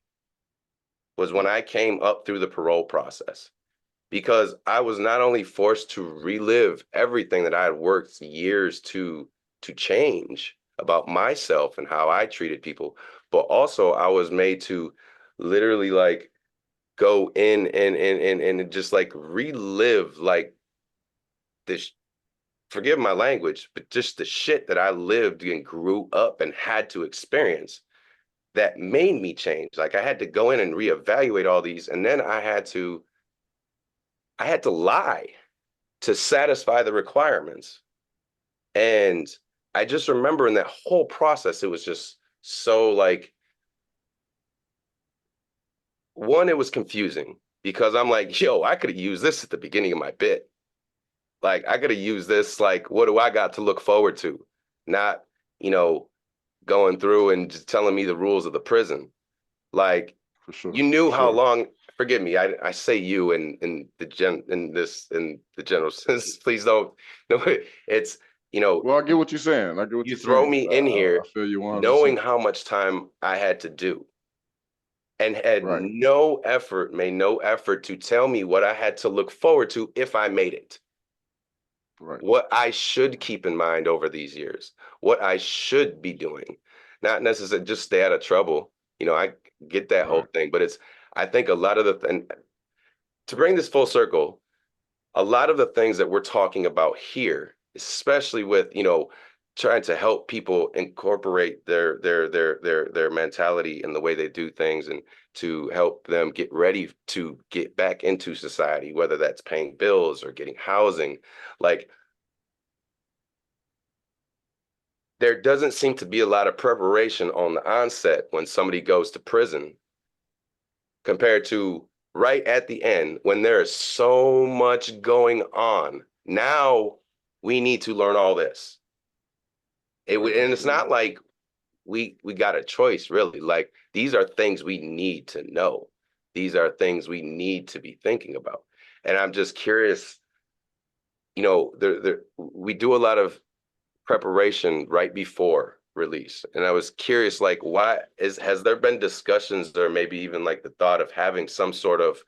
[SPEAKER 11] was when I came up through the parole process, because I was not only forced to relive everything that I had worked years to change about myself and how I treated people, but also I was made to literally like go in and just like relive like this, forgive my language, but just the shit that I lived and grew up and had to experience that made me change. Like, I had to go in and reevaluate all these, and then I had to lie to satisfy the requirements. And I just remember in that whole process, it was just so like, one, it was confusing because I'm like, yo, I could have used this at the beginning of my bit. Like, I could have used this, like, what do I got to look forward to? Not, you know, going through and just telling me the rules of the prison. Like,
[SPEAKER 2] For sure.
[SPEAKER 11] you knew
[SPEAKER 2] for
[SPEAKER 11] how
[SPEAKER 2] sure.
[SPEAKER 11] long, forgive me, I say you in the general sense, please don't, no, it's, you know,
[SPEAKER 2] Well, I get what you're saying. I get what
[SPEAKER 11] you
[SPEAKER 2] you're
[SPEAKER 11] throw
[SPEAKER 2] saying.
[SPEAKER 11] me in here
[SPEAKER 2] I feel you 100%.
[SPEAKER 11] knowing how much time I had to do and had
[SPEAKER 2] Right.
[SPEAKER 11] made no effort to tell me what I had to look forward to if I made it.
[SPEAKER 2] Right.
[SPEAKER 11] What I should keep in mind over these years, what I should be doing, not necessarily just stay out of trouble. You know, I get that whole
[SPEAKER 2] Right.
[SPEAKER 11] thing, but I think a lot of and to bring this full circle, a lot of the things that we're talking about here, especially with, you know, trying to help people incorporate their mentality and the way they do things, and to help them get ready to get back into society, whether that's paying bills or getting housing, like, there doesn't seem to be a lot of preparation on the onset when somebody goes to prison compared to right at the end when there is so much going on. Now we need to learn all this. And it's not like we got a choice, really. Like, these are things we need to know. These are things we need to be thinking about. And I'm just curious, you know, we do a lot of preparation right before release. And I was curious, like, has there been discussions, or maybe even like the thought of having some sort of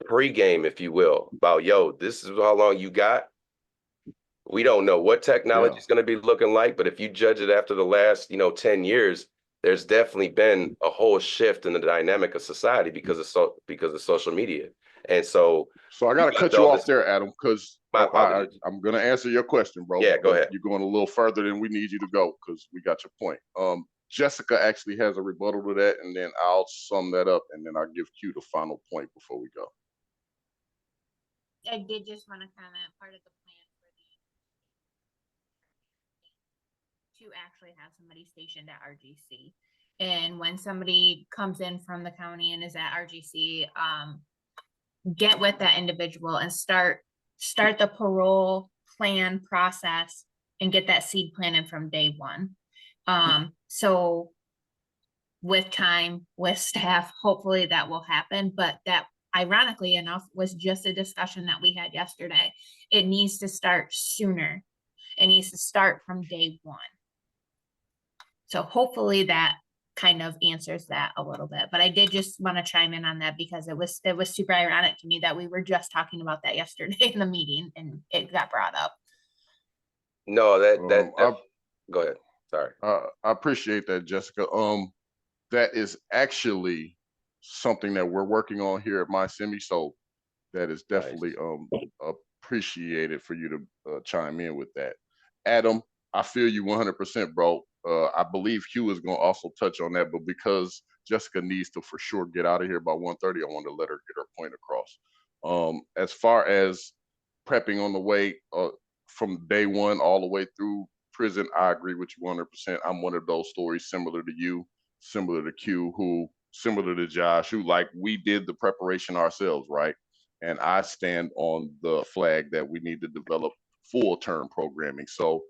[SPEAKER 11] pregame, if you will, about, yo, this is how long you got. We don't know what technology is going to be looking like, but if you judge it after the last, 10 years, there's definitely been a whole shift in the dynamic of society because of social media. And so
[SPEAKER 2] I got to cut you off there, Adam, because I'm going to answer your question, bro.
[SPEAKER 11] Yeah, go ahead.
[SPEAKER 2] You're going a little further than we need you to go, because we got your point. Jessica actually has a rebuttal to that, and then I'll sum that up, and then I'll give Q the final point before we go.
[SPEAKER 6] I did just want to comment, part of the plan for to actually have somebody stationed at RGC. And when somebody comes in from the county and is at RGC, get with that individual and start the parole plan process and get that seed planted from day one. So with time, with staff, hopefully that will happen. But that, ironically enough, was just a discussion that we had yesterday. It needs to start sooner. It needs to start from day one. So hopefully that kind of answers that a little bit. But I did just want to chime in on that because it was super ironic to me that we were just talking about that yesterday in the meeting and it got brought up.
[SPEAKER 11] No, go ahead. Sorry.
[SPEAKER 2] I appreciate that, Jessica. That is actually something that we're working on here at MI-CEMI, so that is definitely appreciated for you to chime in with that. Adam, I feel you 100%, bro. I believe Hugh is going to also touch on that, but because Jessica needs to for sure get out of here by 1:30, I want to let her get her point across. As far as prepping on the way from day one all the way through prison, I agree with you 100%. I'm one of those stories similar to you, similar to Q, similar to Josh, who, like, we did the preparation ourselves, right? And I stand on the flag that we need to develop full-term programming. So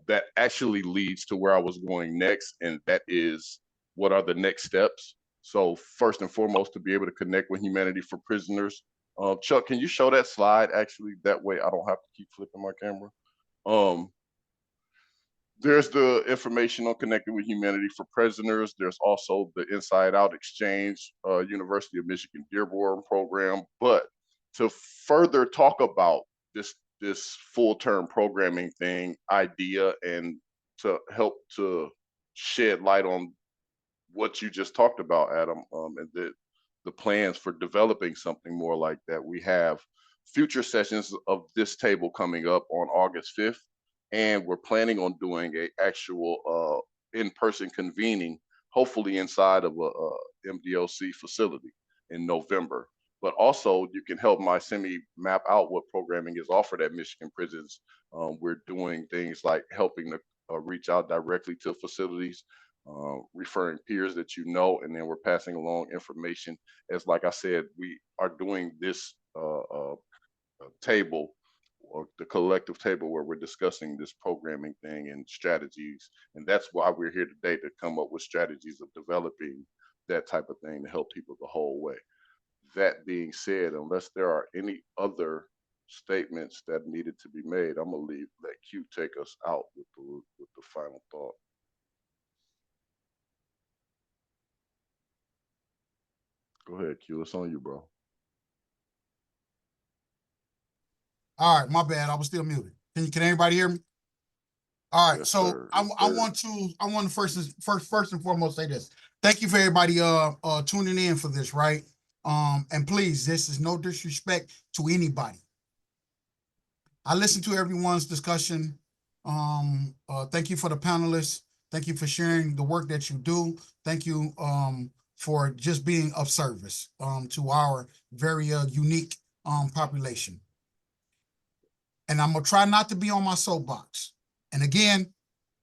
[SPEAKER 2] that actually leads to where I was going next, and that is, what are the next steps? So first and foremost, to be able to connect with Humanity for Prisoners. Chuck, can you show that slide? Actually, that way I don't have to keep flipping my camera. There's the information on connecting with Humanity for Prisoners. There's also the Inside Out Exchange, University of Michigan Dearborn program. But to further talk about this full-term programming thing idea, and to help to shed light on what you just talked about, Adam, and the plans for developing something more like that, we have future sessions of this table coming up on August 5th. And we're planning on doing a actual in-person convening, hopefully inside of a MDOC facility in November. But also, you can help MI-CEMI map out what programming is offered at Michigan prisons. We're doing things like helping to reach out directly to facilities, referring peers that you know, and then we're passing along information. As, like I said, we are doing this table or the collective table where we're discussing this programming thing and strategies. And that's why we're here today, to come up with strategies of developing that type of thing to help people the whole way. That being said, unless there are any other statements that needed to be made, I'm gonna let Q take us out with the final thought. Go ahead, Q. It's on you, bro.
[SPEAKER 1] All right, my bad. I was still muted. Can anybody hear me? All right,
[SPEAKER 2] Yes,
[SPEAKER 1] so
[SPEAKER 2] sir.
[SPEAKER 1] I
[SPEAKER 2] Yes, sir.
[SPEAKER 1] want to first and foremost say this. Thank you for everybody tuning in for this, right? And please, this is no disrespect to anybody. I listened to everyone's discussion. Thank you for the panelists. Thank you for sharing the work that you do. Thank you for just being of service to our very unique population. And I'm gonna try not to be on my soapbox. And again,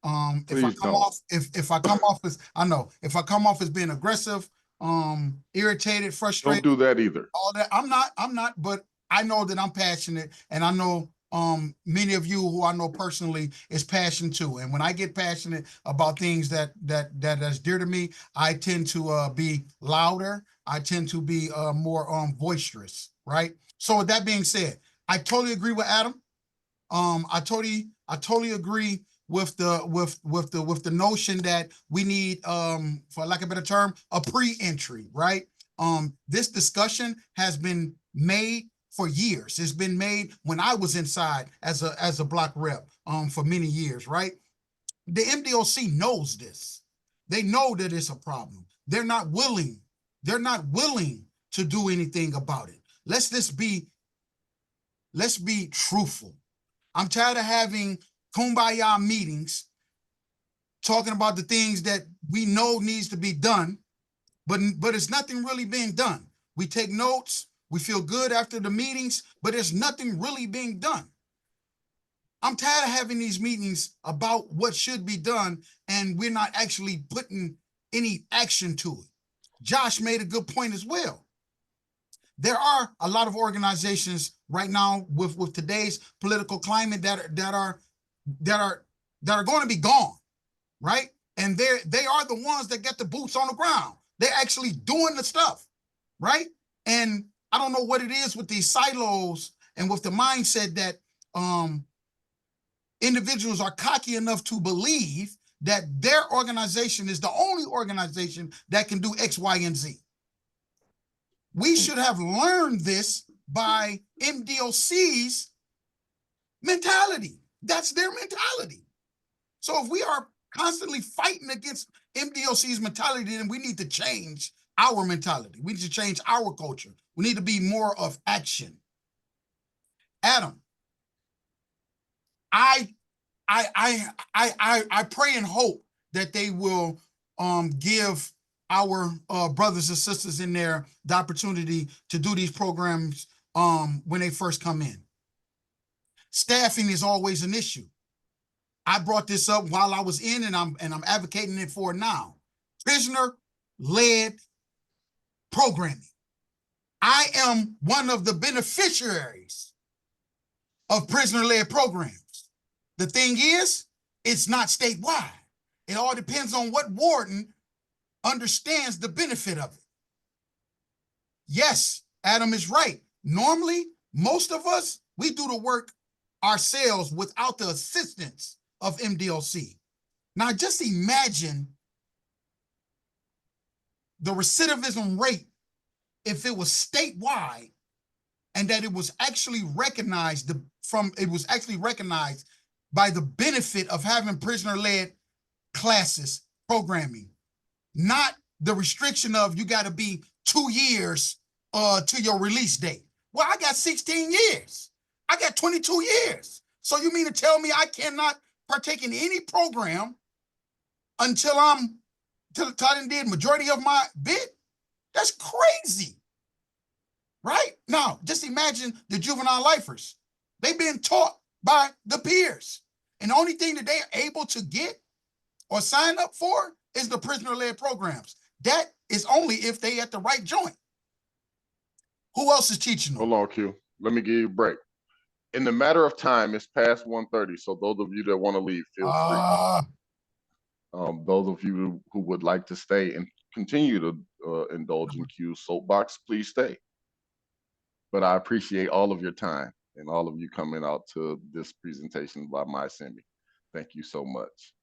[SPEAKER 1] if I
[SPEAKER 2] Please
[SPEAKER 1] come
[SPEAKER 2] don't.
[SPEAKER 1] off, if I come off as, I know, if I come off as being aggressive, irritated,
[SPEAKER 2] Don't
[SPEAKER 1] frustrated,
[SPEAKER 2] do that either.
[SPEAKER 1] all that, I'm not, but I know that I'm passionate, and I know many of you who I know personally is passionate too. And when I get passionate about things that's dear to me, I tend to be louder. I tend to be more boisterous, right? So with that being said, I totally agree with Adam. I totally agree with the notion that we need, for lack of a better term, a pre-entry, right? This discussion has been made for years. It's been made when I was inside as a block rep, for many years, right? The MDOC knows this. They know that it's a problem. They're not willing to do anything about it. Let's be truthful. I'm tired of having kumbaya meetings talking about the things that we know needs to be done, but it's nothing really being done. We take notes, we feel good after the meetings, but there's nothing really being done. I'm tired of having these meetings about what should be done, and we're not actually putting any action to it. Josh made a good point as well. There are a lot of organizations right now with today's political climate that are going to be gone, right? And they are the ones that get the boots on the ground. They're actually doing the stuff, right? And I don't know what it is with these silos and with the mindset that individuals are cocky enough to believe that their organization is the only organization that can do X, Y, and Z. We should have learned this by MDOC's mentality. That's their mentality. So if we are constantly fighting against MDOC's mentality, then we need to change our mentality. We need to change our culture. We need to be more of action. Adam, I pray and hope that they will give our brothers and sisters in there the opportunity to do these programs when they first come in. Staffing is always an issue. I brought this up while I was in, and I'm advocating it for now. Prisoner-led programming. I am one of the beneficiaries of prisoner-led programs. The thing is, it's not statewide. It all depends on what warden understands the benefit of it. Yes, Adam is right. Normally, most of us, we do the work ourselves without the assistance of MDOC. Now, just imagine the recidivism rate if it was statewide and that it was actually recognized by the benefit of having prisoner-led classes programming, not the restriction of you got to be 2 years to your release date. Well, I got 16 years. I got 22 years. So you mean to tell me I cannot partake in any program until I did majority of my bid? That's crazy, right? Now, just imagine the juvenile lifers. They've been taught by the peers. And the only thing that they are able to get or sign up for is the prisoner-led programs. That is only if they at the right joint. Who else is teaching them?
[SPEAKER 2] Hold on, Q. Let me give you a break. in the matter of time, it's past 1:30. So those of you that want to leave, feel free. Those of you who would like to stay and continue to indulge in Q's soapbox, please stay. But I appreciate all of your time and all of you coming out to this presentation by MI-CEMI. Thank you so much.